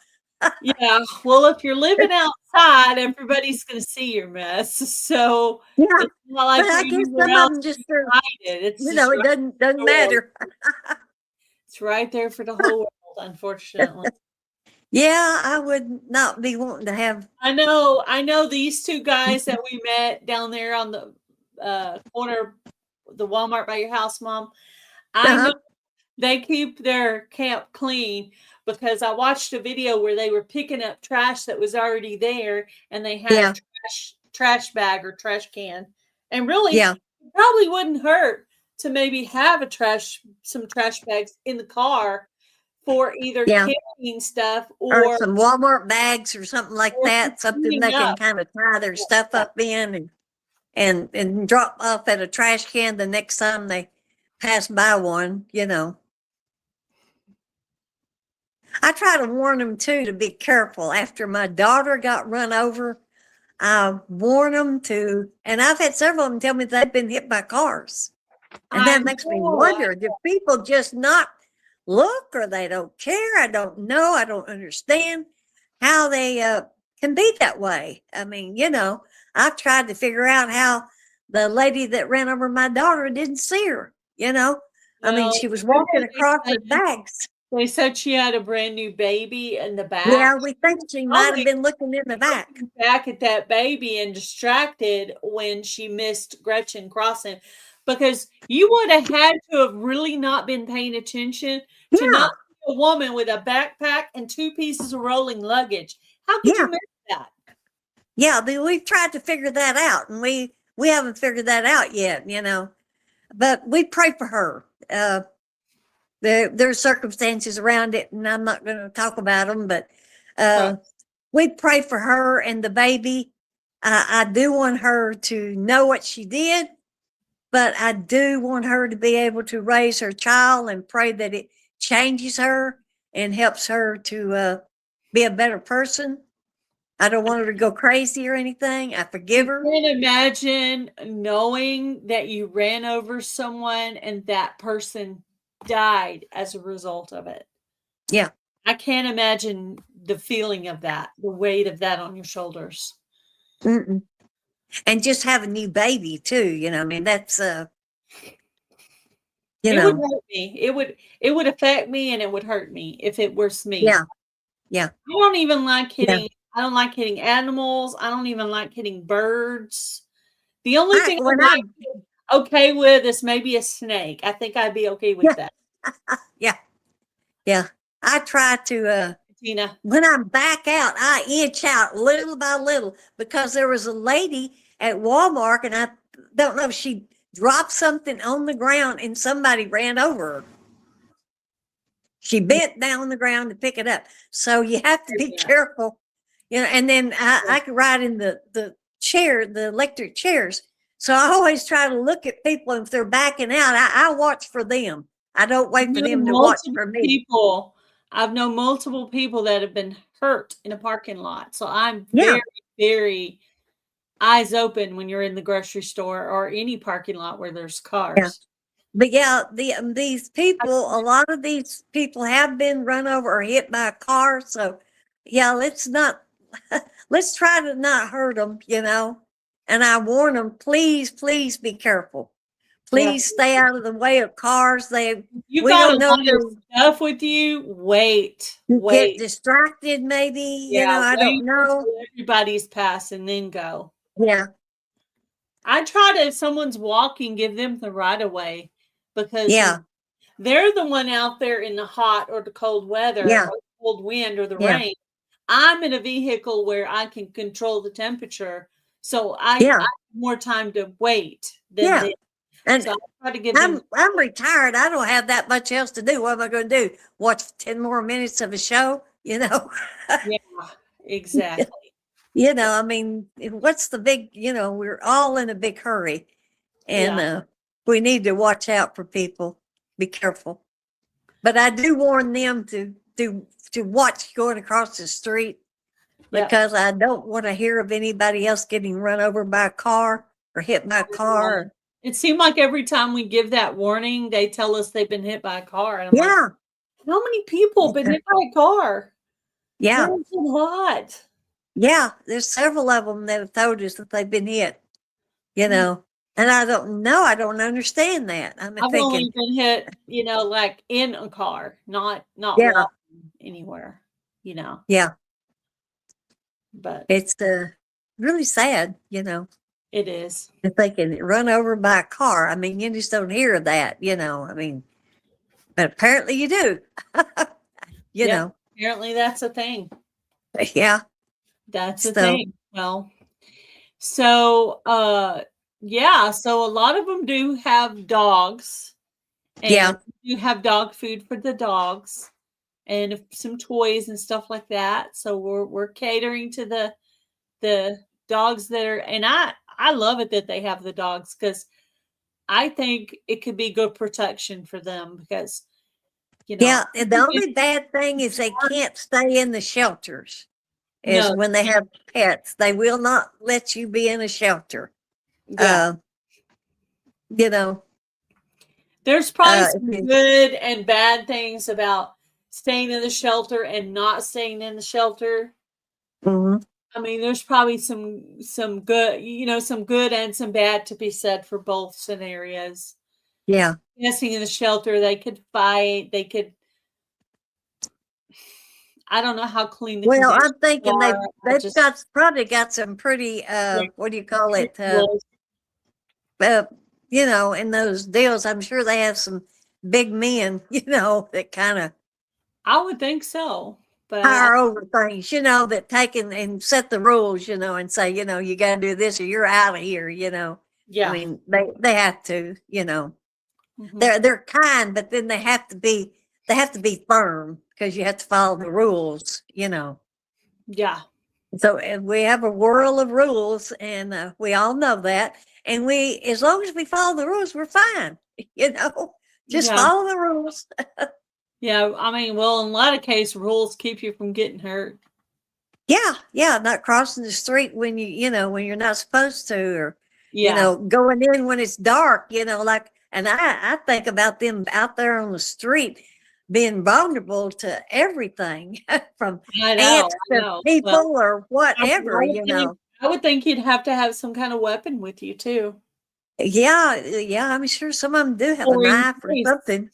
well, if you're living outside, everybody's going to see your mess. So it's not like but I guess some of them just it doesn't matter. It's right there for the whole world, unfortunately. Yeah, I would not be wanting to have. I know these two guys that we met down there on the corner, the Walmart by your house, Mom. I know they keep their camp clean because I watched a video where they were picking up trash that was already there, and they had a trash bag or trash can. And really, it probably wouldn't hurt to maybe have some trash bags in the car for either carrying stuff or some Walmart bags or something like that, something they can kind of tie their stuff up in and drop off at a trash can the next time they pass by one, I try to warn them too to be careful. After my daughter got run over, I warn them and I've had several of them tell me they've been hit by cars. And that makes me wonder, do people just not look, or they don't care? I don't know. I don't understand how they can be that way. I mean, I tried to figure out how the lady that ran over my daughter didn't see her, I mean, she was walking across with bags. They said she had a brand new baby in the back. Yeah, we think she might have been looking in the back. Back at that baby and distracted when she missed Gretchen crossing. Because you would have had to have really not been paying attention to not see a woman with a backpack and 2 pieces of rolling luggage How could Yeah. you miss that? Yeah, we've tried to figure that out, and we haven't figured that out yet, But we pray for her. There's circumstances around it, and I'm not going to talk about them, but Right. we pray for her and the baby. I do want her to know what she did, but I do want her to be able to raise her child and pray that it changes her and helps her to be a better person. I don't want her to go crazy or anything. I forgive You her. can't imagine knowing that you ran over someone and that person died as a result of it. Yeah. I can't imagine the feeling of that, the weight of that on your shoulders. Mm-mm. And just have a new baby too. I mean, that's It would hurt me. It would affect me and it would hurt me if it was me. Yeah. Yeah. I don't even like Yeah. hitting animals. I don't even like hitting birds. The only I thing I when I might be okay with is maybe a snake. I think I'd be okay with Yeah. that. Yeah. Yeah. I try to Tina. when I back out, I inch out little by little because there was a lady at Walmart, and I don't know if she dropped something on the ground and somebody ran over her. She bent down on the ground to pick it up. So you have to be Yeah. careful, and then I could ride in the chair, the electric chairs. So I always try to look at people, and if they're backing out, I watch for them. I don't wait for them to watch for me. I've known multiple people that have been hurt in a parking lot. So I'm Yeah. very, very eyes open when you're in the grocery store or any parking lot where there's Yeah. cars. But yeah, these people, a lot of these people have been run over or hit by a car. So yeah, let's try to not hurt them, And I warn them, please, please be careful. Yeah. Please stay out of the way of cars. You We got a don't know lot if they're of stuff with you. Wait, get wait. distracted, maybe, Yeah, I don't wait know. until everybody's passed and then go. Yeah. I try to, if someone's walking, give them the right of way because Yeah. they're the one out there in the hot or the cold weather Yeah. or the cold wind or the Yeah. rain. I'm in a vehicle where I can control the temperature, so I Yeah. have more time to wait than Yeah. them. And So I try to give them. I'm retired. I don't have that much else to do. What am I going to do? Watch 10 more minutes of a show? Yeah, exactly. I mean, what's the big, we're all in a big hurry, and Yeah. we need to watch out for people. Be careful. But I do warn them to watch going across the street Yep. because I don't want to hear of anybody else getting run over by a car or hit by a car. It seemed like every time we give that warning, they tell us they've been hit by a car, and I'm like, Yeah. how many people have been hit by a car? Yeah. There's a lot. Yeah. There's several of them that have told us that they've been hit, Mm. and I don't know. I don't understand that. I'm I've thinking, only been hit, like in a car, not yeah, walking anywhere, yeah. but It's really sad, it is. if they can run over by a car. I mean, you just don't hear of that, I mean, but apparently you do, Yep, apparently that's a thing. Yeah. That's a So, thing. Well, so, yeah, so a lot of them do have dogs, yeah, and do have dog food for the dogs and some toys and stuff like that. So we're catering to the dogs that are, and I love it that they have the dogs because I think it could be good protection for them because yeah. And the only bad thing is they can't stay in the shelters. Is no, when they have pets, they will not let you be in a shelter. yeah. You know, There's probably some if good and bad things about staying in the shelter and not staying in the shelter. mhm, I mean, there's probably some good, some good and some bad to be said for both scenarios. yeah. Nesting in the shelter, they could fight. They could. I don't know how clean the Well, conditions I'm thinking are. I they've just probably got some pretty what do you call it? well, Uh, in those deals, I'm sure they have some big men, that kind of I would think so, but hire over things, that take and set the rules, and say, you got to do this or you're out of here, I yeah. mean, they have to, Mhm. they're kind, but then they have to be firm because you have to follow the rules, Yeah. So we have a whirl of rules, and we all know that. And as long as we follow the rules, we're fine. Just Yeah. follow the rules. Yeah. I mean, well, in a lot of cases, rules keep you from getting hurt. Yeah, not crossing the street when when you're not supposed to, or Yeah. going in when it's dark. Like, and I think about them out there on the street being vulnerable to everything from I know. ants I to know. Well, people or I whatever. I would think you'd have to have some kind of weapon with you too, Yeah, I'm sure some of them do have a for in knife or case something.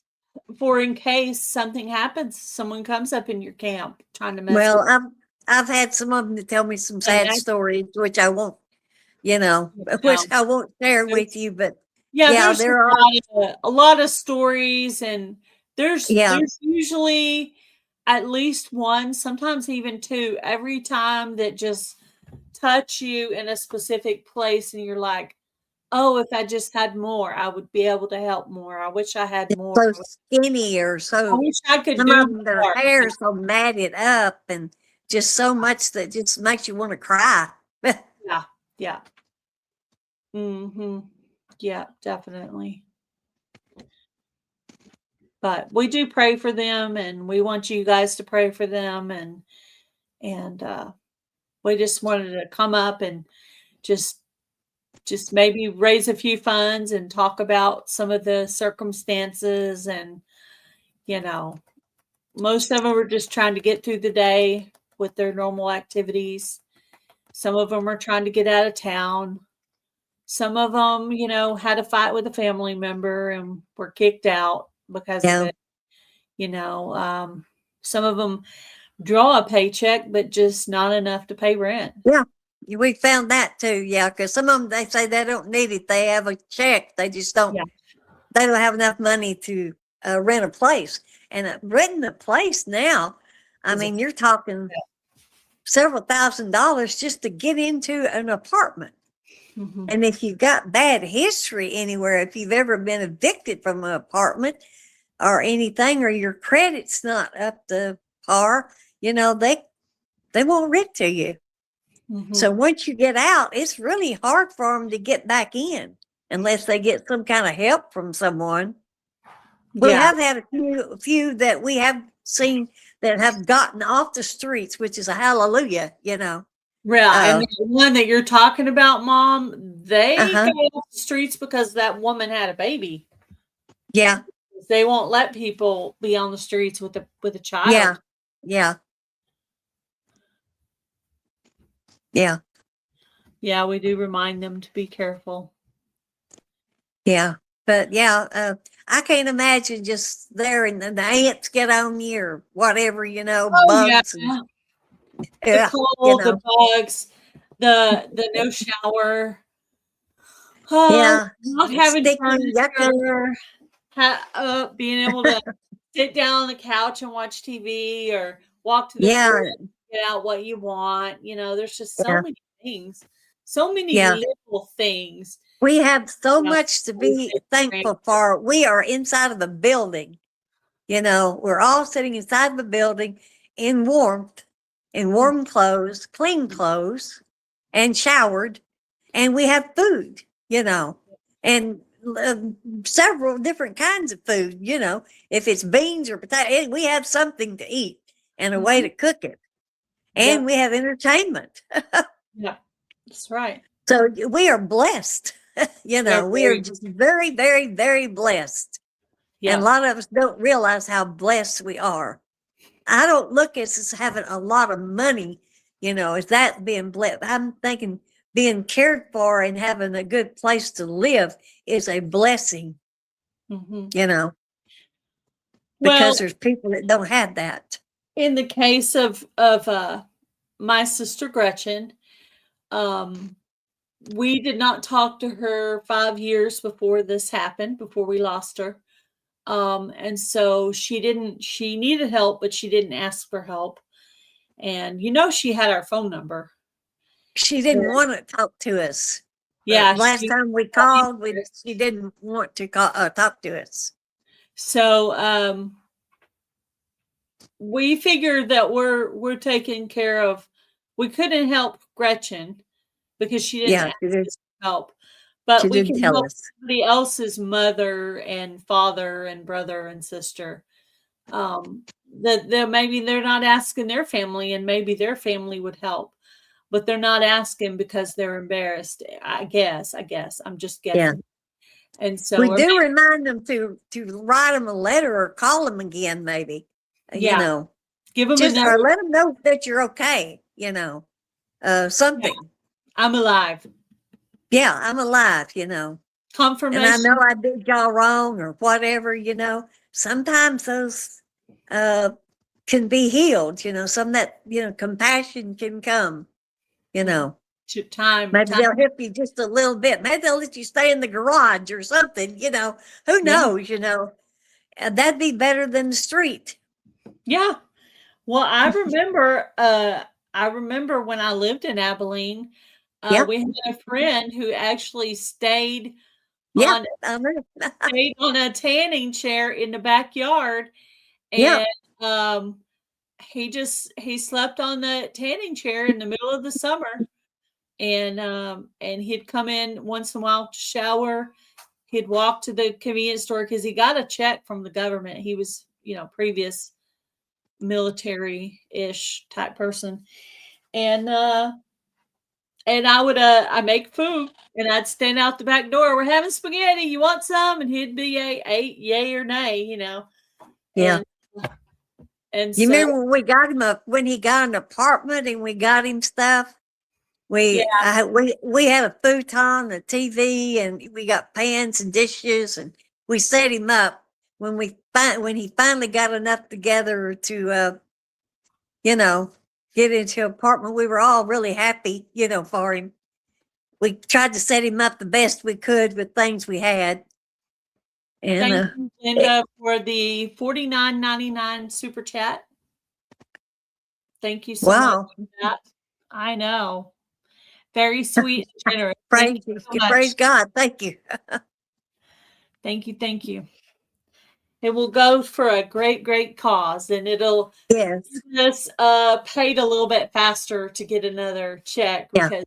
something happens, someone comes up in your camp trying to mess with Well, I've had some of them to tell me some and sad stories, which I won't, which know, I won't share with there's you, but yeah, yeah, there's there are, a lot of stories, and yeah, there's usually at least one, sometimes even two, every time that just touch you in a specific place, and you're like, "Oh, if I just had more, I would be able to help more. I wish I had more. so skinny or I so, wish I could some do of them, their more." hair is so matted up and just so much that just makes you want to cry. Yeah, yeah. Mhm. Yeah, definitely. But we do pray for them, and we want you guys to pray for them, and we just wanted to come up and just maybe raise a few funds and talk about some of the circumstances, and you know, most of them are just trying to get through the day with their normal activities. Some of them are trying to get out of town. Some of them, had a fight with a family member and were kicked out because of Yeah, it. You know, um, some of them draw a paycheck, but just not enough to pay rent. yeah. We found that too, yeah, because some of them, they say they don't need it. They have a check. Yeah. They don't have enough money to rent a place. And renting a place now, I Is a mean, you're talking several $1,000s just to get into an apartment. Mhm. And if you've got bad history anywhere, if you've ever been evicted from an apartment or anything, or your credit's not up to par, they won't rent to you. So Mhm. once you get out, it's really hard for them to get back in unless they get some kind of help from someone. We Yeah. have had a few that we have seen that have gotten off the streets, which is a hallelujah. Yeah, and Uh, the one that you're talking about, Mom, they uh-huh. go off the streets because that woman had a baby. Yeah, They won't let people be on the streets with a yeah, child. yeah, yeah, Yeah, we do remind them to be careful. yeah. But yeah, I can't imagine just there and the ants get on you or whatever, Oh, yeah. bugs and The yeah, cold, the bugs, the no shower, yeah, not it's having sticky, yucky. furniture, being able to sit down on the couch and watch TV or walk to the store Yeah, and get out what you want. There's just so yeah, many things, so many yeah. little things. We have so that much to we be take for granted. thankful for. We are inside of a building. We're all sitting inside of a building in warmth, in warm clothes, clean clothes, and showered, and we have food, and several different kinds of food, if it's beans or potato, we have something to eat and a way Mhm. to cook it, and Yep. we have entertainment. Yeah. That's right. So we are blessed. We're We are very just very, very, very blessed. And a yeah. lot of us don't realize how blessed we are. I don't look at us as having a lot of money, as that being blessed. I'm thinking being cared for and having a good place to live is a blessing, Mhm. because Well, there's people that don't have that. in the case of my sister Gretchen, um, we did not talk to her 5 years before this happened, before we lost her. And so she needed help, but she didn't ask for help. And she had our phone number. She didn't want to talk to us. Yeah. Last time we called, she didn't want to talk to us. So we figured that we're taking care of. We couldn't help Gretchen because she didn't ask us for help, but we can help somebody else's mother and father and brother and sister. That maybe they're not asking their family, and maybe their family would help, but they're not asking because they're embarrassed. I guess. I'm just guessing. Yeah. And so we do remind them to write them a letter or call them again, maybe. Yeah. Give them or let them know that you're okay. Something. Yeah. I'm alive. Yeah, I'm alive. Confirmation. And I know I did y'all wrong or whatever. Sometimes those can be healed. Some that compassion can come. To time. Maybe they'll help you just a little bit. Maybe they'll let you stay in the garage or something. Who knows? And that'd be better than the street. Yeah. Well, I remember when I lived in Abilene, we had a friend who actually stayed on a tanning chair in the backyard, and he slept on the tanning chair in the middle of the summer, and he'd come in once in a while to shower. He'd walk to the convenience store because he got a check from the government. He was, previous military-ish type person. And I would I make food and I'd stand out the back door. We're having spaghetti. You want some? And he'd be yay or nay, Yeah. And you remember when we got him when he got an apartment and we got him stuff? We had a futon, a TV, and we got pans and dishes, and we set him up when he finally got enough together to get into an apartment. We were all really happy, for him. We tried to set him up the best we could with things we had. And thank you, Linda, for the $49.99 super chat. Thank you so much for that. I know. Very sweet and generous. Praise God. Thank you. Thank you. It will go for a great, great cause, and it'll get us paid a little bit faster to get another check because,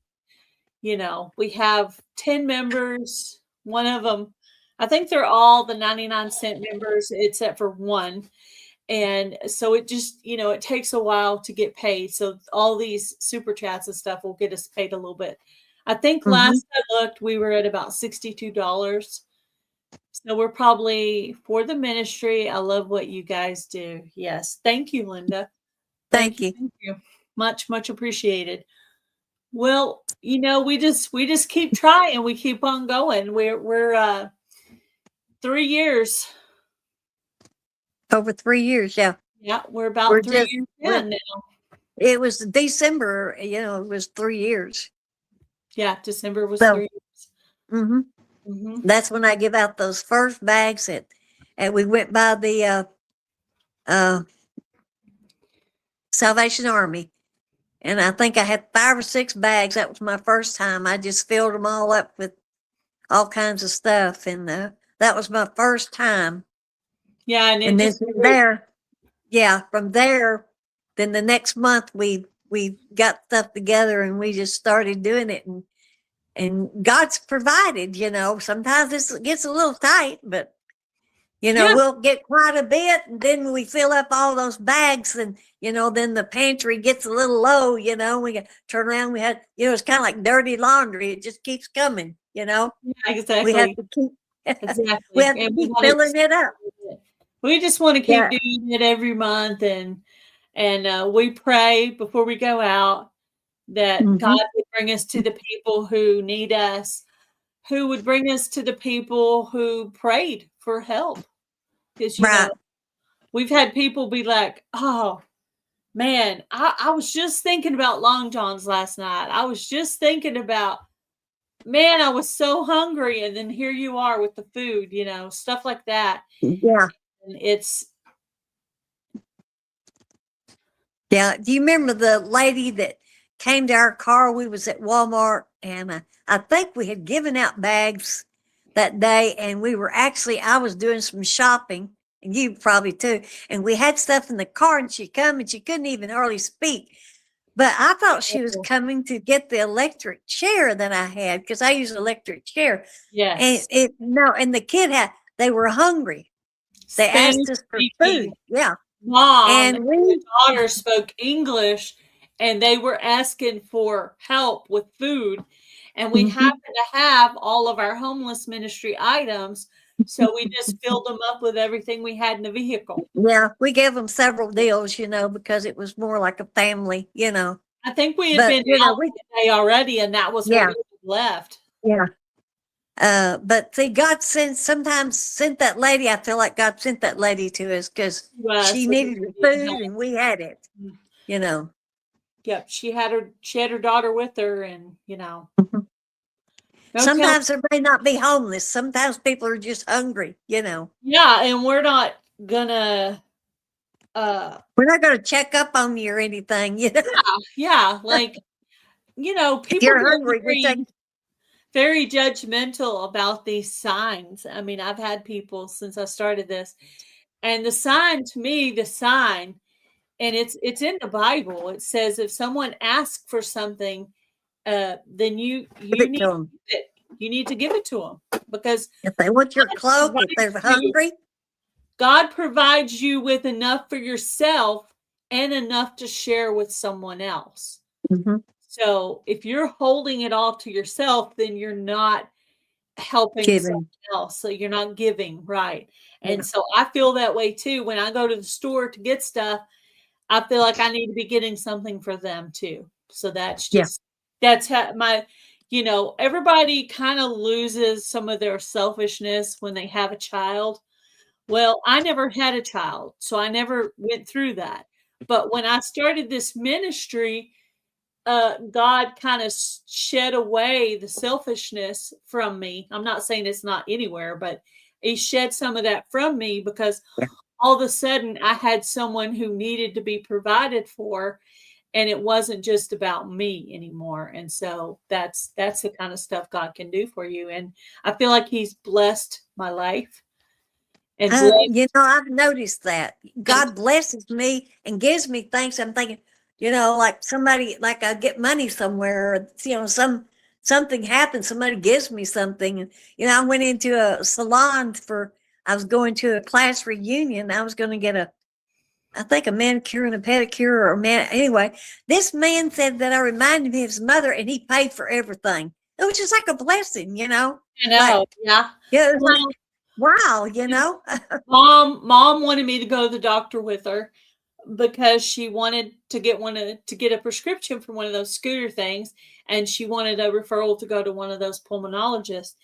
we have 10 members. One of them, I think they're all the 99-cent members except for one. And so it just, it takes a while to get paid. So all these super chats and stuff will get us paid a little bit. I think last I looked, we were at about $62. So we're probably for the ministry. I love what you guys do. Yes. Thank you, Linda. Thank you. Thank you. Much, much appreciated. Well, we just keep trying. We keep on going. We're 3 years. Over 3 years, yeah. Yeah, we're about 3 years in now. It was December, it was 3 years. Yeah, December was 3 years. That's when I give out those first bags and we went by the Salvation Army. And I think I had 5 or 6 bags. That was my first time. I just filled them all up with all kinds of stuff. And that was my first time. Yeah. And then from there, then the next month we got stuff together and we just started doing it. And God's provided, sometimes it gets a little tight, but we'll get quite a bit. And then we fill up all those bags and, then the pantry gets a little low, we got turn around. We had, it's kind of like dirty laundry. It just keeps coming, Yeah, exactly. We have to keep, we have to keep filling it up. We just want to keep doing it every month. And we pray before we go out that God would bring us to the people who need us, who would bring us to the people who prayed for help. Because, we've had people be like, oh, man, I was just thinking about Long John's last night. I was just thinking about, man, I was so hungry. And then here you are with the food, stuff like that. Yeah. And it's Yeah. Do you remember the lady that came to our car? We was at Walmart, and I think we had given out bags that day, and we were actually, I was doing some shopping, and you probably too, and we had stuff in the car, and she come and she couldn't even hardly speak. But I thought she was Oh, coming to get the electric chair that I had, because I use an electric chair. And yes. and the kid they were hungry. They Spanish asked us for food. speaking Yeah. mom And and we, the daughter spoke English, and they were asking for help with food. And we Mhm. happened to have all of our homeless ministry items. So we just filled them up with everything we had in the vehicle. Yeah, we gave them several deals, because it was more like a family. I think we had But, been out today already, and that was what yeah, we had left. yeah. But see, sometimes sent that lady. I feel like God sent that lady to us because Well, she so we needed the needed food help. and we had it, you know. Yep, she had her daughter with her, and Mhm. no telling. Sometimes there may not be homeless. Sometimes people are just hungry. Yeah, and we're not gonna We're not going to check up on you or anything. yeah, like If people you're get hungry, we take. very judgmental about these signs. I mean, I've had people since I started this, and the sign, to me, the sign, and it's in the Bible. It says if someone asks for something, then you Give you it to need them. it. You need to give it to them because If they want your God cloak, if they're provides you. hungry. God provides you with enough for yourself and enough to share with someone else. Hmm. So if you're holding it all to yourself, then you're not helping someone Giving. else. So you're not giving, right? And Yeah. so I feel that way too. When I go to the store to get stuff, I feel like I need to be getting something for them too. So Yeah. that's how everybody kind of loses some of their selfishness when they have a child. Well, I never had a child, so I never went through that. But when I started this ministry, God kind of shed away the selfishness from me. I'm not saying it's not anywhere, but He shed some of that from me because Yeah. all of a sudden I had someone who needed to be provided for, and it wasn't just about me anymore. And so that's the kind of stuff God can do for you. And I feel like He's blessed my life and blessed. I've noticed that God blesses me and gives me things. I'm thinking, like somebody, like I get money somewhere, or, something happens, somebody gives me something. And, I went into a salon I was going to a class reunion. I was going to get I think a manicure and a pedicure or anyway, this man said that I reminded me of his mother and he paid for everything. It was just like a blessing. I Like, know, yeah. yeah, it was like, Well, wow. mom wanted me to go to the doctor with her because she wanted to get a prescription for one of those scooter things, and she wanted a referral to go to one of those pulmonologists.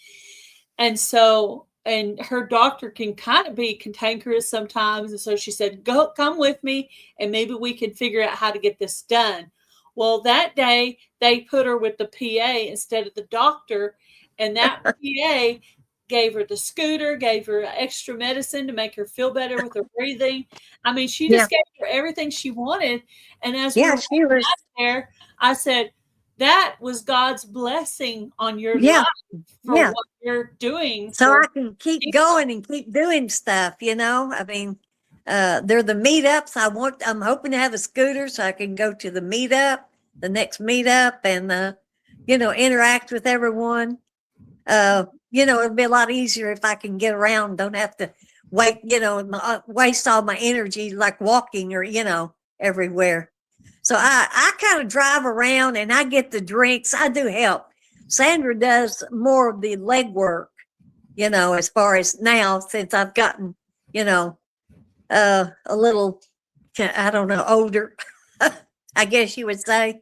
And her doctor can kind of be cantankerous sometimes, and so she said, come with me, and maybe we can figure out how to get this done. Well, that day they put her with the PA instead of the doctor, and that PA gave her the scooter, gave her extra medicine to make her feel better with her breathing. I mean, she Yeah. just gave her everything she wanted. And as we Yeah, were she was. there, I said, that was God's blessing on your life Yeah. for Yeah. what you're doing So for I can keep people. going and keep doing stuff. I mean, they're the meetups. I'm hoping to have a scooter so I can go to the next meetup, and, interact with everyone. It'll be a lot easier if I can get around, don't have to waste all my energy like walking or, everywhere. So I kind of drive around and I get the drinks. I do help. Sandra does more of the legwork, as far as now, since I've gotten, you know, a little, I don't know, older, I guess you would say.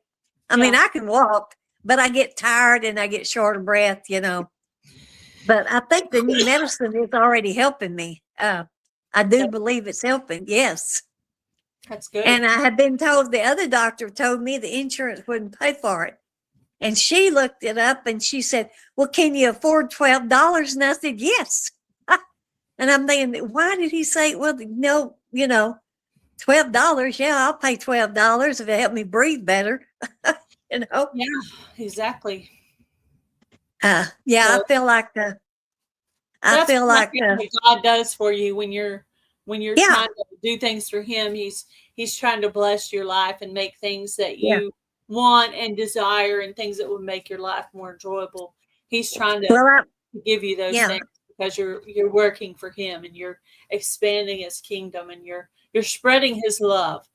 I mean, Yeah. I can walk, but I get tired and I get short of breath. But I think the new medicine is already helping me. I do that- believe it's helping. Yes. That's good. And I have been told, the other doctor told me the insurance wouldn't pay for it. And she looked it up and she said, well, can you afford $12? And I said, yes. And I'm thinking, why did he say, well, no, $12. Yeah, I'll pay $12 if it help me breathe better. You know. Yeah, exactly. Yeah, So I that's feel what I like feel like God does for you when you're yeah, trying to do things for Him. He's trying to bless your life and make things that yeah. you want and desire and things that would make your life more enjoyable. He's trying to Well, give you those yeah, things because you're working for Him and you're expanding His kingdom and you're spreading His love.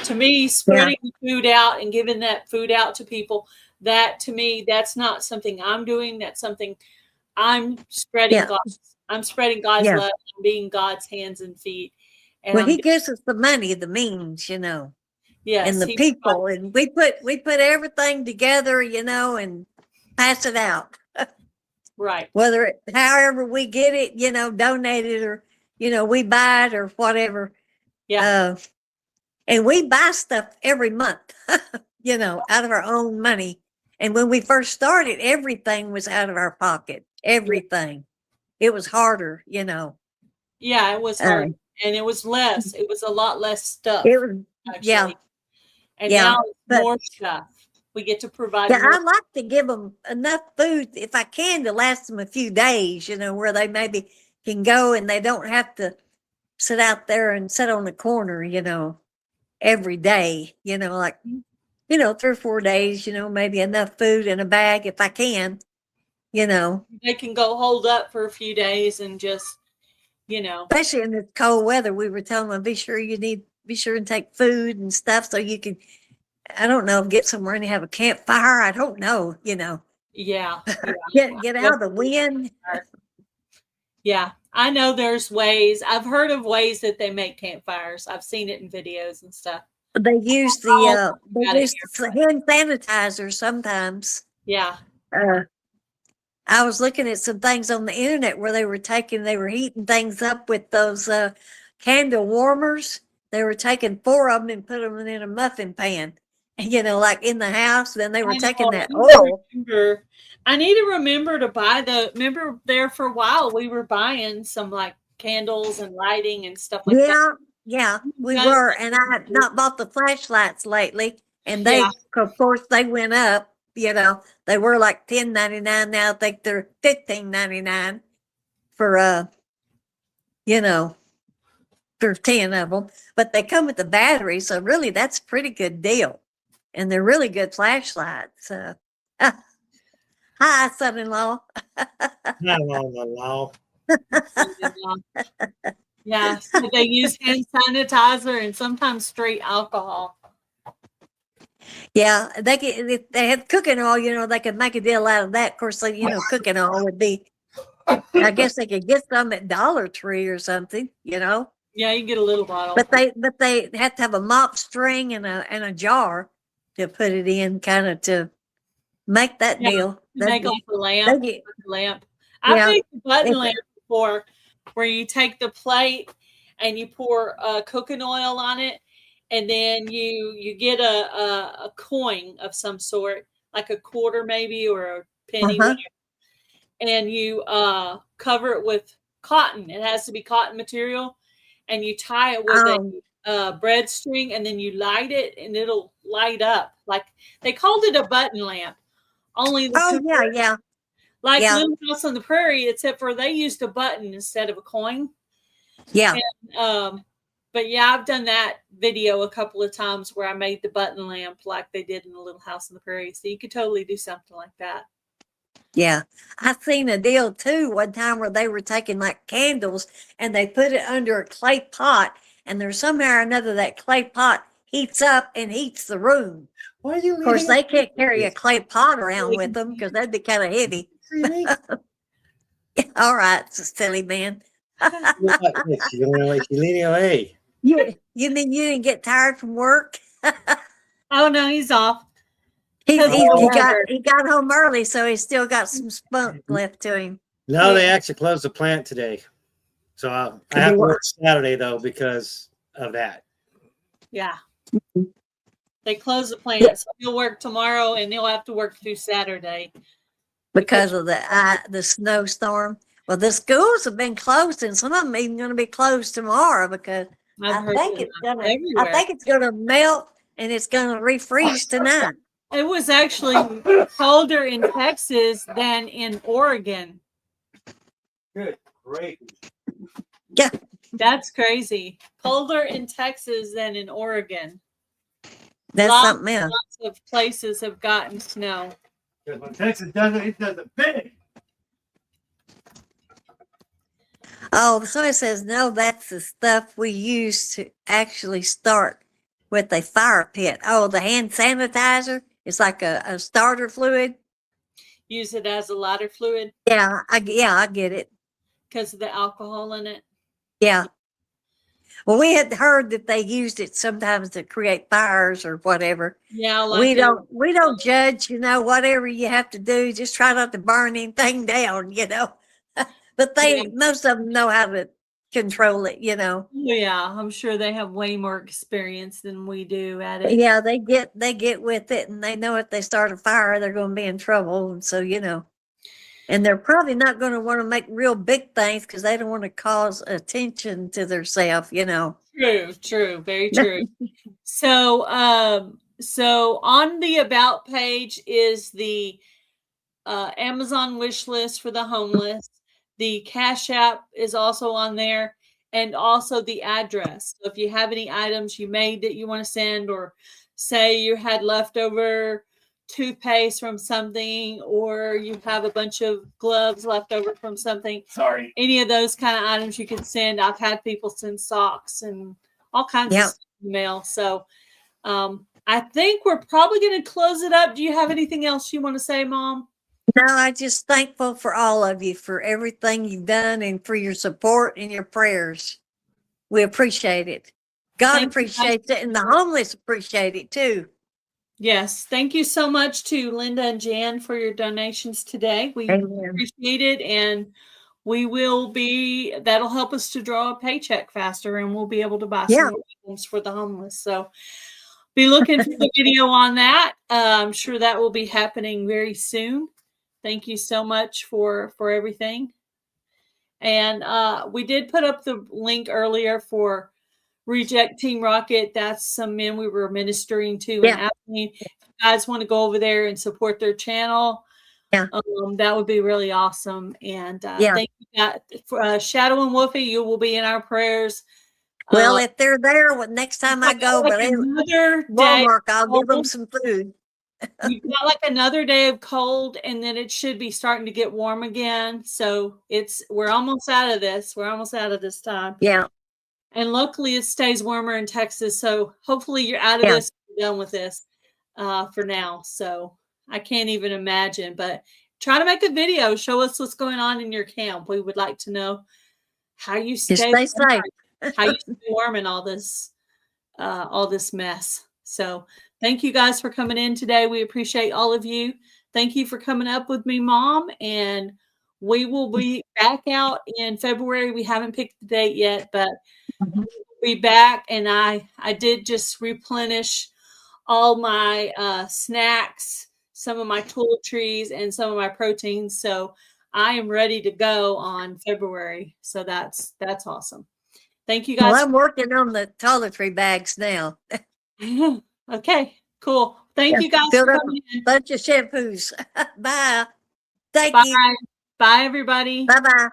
To me, yeah, spreading food out and giving that food out to people, that to me, that's not something I'm doing. That's something yeah, I'm spreading God's yeah. love and being God's hands and feet. And Well, I'm he gives us the money, the means, you know, and yes, the he people, and we put everything together, you know, and pass it out. right. However we get it, you know, donate it or, you know, we buy it or whatever. Yeah. Uh, and we buy stuff every month, you know, out of our own money. And when we first started, everything was out of our pocket, Yeah. everything. It was harder, you know. Yeah, it was Uh, hard. And it was less. It was a lot less it stuff, was, yeah, actually. And yeah. now it's But more stuff. We get to provide yeah, more. I like to give them enough food if I can to last them a few days, you know, where they maybe can go and they don't have to sit out there and sit on the corner, you know, every day, you know, like, you know, 3 or 4 days, you know, maybe enough food in a bag if I can, you know, They can go hold up for a few days and just, you know, especially in this cold weather. We were telling them, be sure and take food and stuff so you can, I don't know, get somewhere and have a campfire. I don't know, you know, yeah. Yeah. get out of the wind. Yeah, I know there's ways. I've heard of ways that they make campfires. I've seen it in videos and stuff. All They got it use here. the hand sanitizer sometimes. Yeah. Uh, I was looking at some things on the internet where they were heating things up with those candle warmers. They were taking 4 of them and put them in a muffin pan, you know, like in the house. Then they were I know. taking that I need to oil. remember. I need to remember to buy remember there for a while we were buying some like candles and lighting and stuff like that. Yeah, yeah, we Done were. And I had not bought the flashlights lately. And Yeah. of course, they went up. You know, they were like $10.99 now. I think they're $15.99 for you know, for 10 of them. But they come with the battery, so really that's a pretty good deal. And they're really good flashlights. Hi, son-in-law. Not all the law. Yeah. So they use hand sanitizer and sometimes straight alcohol. Yeah, if they had cooking oil, you know, they could make a deal out of that. Of course, you know, cooking oil would be, I guess they could get some at Dollar Tree or something, you know. Yeah, you can get a little bottle. But they have to have a mop string and a jar to put it in, kind of to make that Yeah, deal. make like a They lamp. get Lamp. I've yeah. made the button If, lamp before, where you take the plate and you pour cooking oil on it, and then you get a coin of some sort, like a quarter maybe or a penny, uh-huh. whatever, and you cover it with cotton. It has to be cotton material, and you tie it with Um, a bread string, and then you light it, and it'll light up. Like they called it a button lamp. Only the oh yeah, yeah, like yeah, Little House on the Prairie, except for they used a button instead of a coin. yeah, And, but yeah, I've done that video a couple of times where I made the button lamp like they did in the Little House on the Prairie. So you could totally do something like that. yeah. I seen a deal too one time where they were taking like candles and they put it under a clay pot, and there's somehow or another that clay pot heats up and heats the room. Why are you Of course, leaning? they can't carry a clay pot around with them because that'd be kind of heavy. All right, silly man. She's leaning away. You mean you didn't get tired from work? Oh no, he's off. He Oh. got home early, so he's still got some spunk left to him. No, they actually closed the plant today. So I have to work Saturday, though, because of that. Yeah. They close the plant, so he'll work tomorrow and he'll have to work through Saturday. Because of the snowstorm. Well, the schools have been closed, and some of them even going to be closed tomorrow because I've I heard think it it's gonna, I everywhere. think it's gonna melt and it's gonna refreeze tonight. It was actually colder in Texas than in Oregon. Good, great. Yeah, That's crazy. Colder in Texas than in Oregon. that's Lots, something else. lots of places have gotten snow. Because when Texas does it big. Oh, so it says, no, that's the stuff we use to actually start with a fire pit. Oh, the hand sanitizer. It's like a starter fluid. Use it as a lighter fluid Yeah, I get it. because of the alcohol in it. Yeah. Well, we had heard that they used it sometimes to create fires or whatever. Yeah, like We don't judge, whatever you have to do, just try not to burn anything down, But Yeah. most of them know how to control it, Yeah, I'm sure they have way more experience than we do at it. Yeah, they get with it and they know if they start a fire, they're going to be in trouble. And so, and they're probably not going to want to make real big things because they don't want to cause attention to themselves, True, very true. So, so on the about page is the Amazon wish list for the homeless. The Cash App is also on there, and also the address. So if you have any items you made that you want to send, or say you had leftover toothpaste from something, or you have a bunch of gloves left over from something. Sorry. Any of those kind of items you can send. I've had people send socks and all kinds of stuff in the mail. So I think we're probably going to close it up. Do you have anything else you want to say, Mom? No, I'm just thankful for all of you for everything you've done and for your support and your prayers. We appreciate it. God appreciates it, and the homeless appreciate it too. Yes. Thank you so much to Linda and Jan for your donations today. We appreciate it, and that'll help us to draw a paycheck faster, and we'll be able to buy some more items for the homeless. So be looking for the video on that. I'm sure that will be happening very soon. Thank you so much for everything. And we did put up the link earlier for Reject Team Rocket. That's some men we were ministering to. And asking if you guys want to go over there and support their channel, that would be really awesome. And thank you, Shadow and Wolfie. You will be in our prayers. Well, if they're there, next time I go, but Walmart, I'll give them some food. We've got like another day of cold, and then it should be starting to get warm again. So we're almost out of this. We're almost out of this time. Yeah. And luckily it stays warmer in Texas. So hopefully you're out of this, you're done with this for now. So I can't even imagine, but try to make a video. Show us what's going on in your camp. We would like to know how you stay safe. How you stay warm in all this mess. So thank you guys for coming in today. We appreciate all of you. Thank you for coming up with me, Mom. And we will be back out in February. We haven't picked the date yet, but we'll be back. And I did just replenish all my snacks, some of my toiletries, and some of my proteins. So I am ready to go on February. So that's awesome. Thank you guys. Well, I'm working on the toiletry bags now. Okay, cool. Thank you guys for coming in. Bunch of shampoos. Bye. Thank you. Bye, everybody. Bye-bye.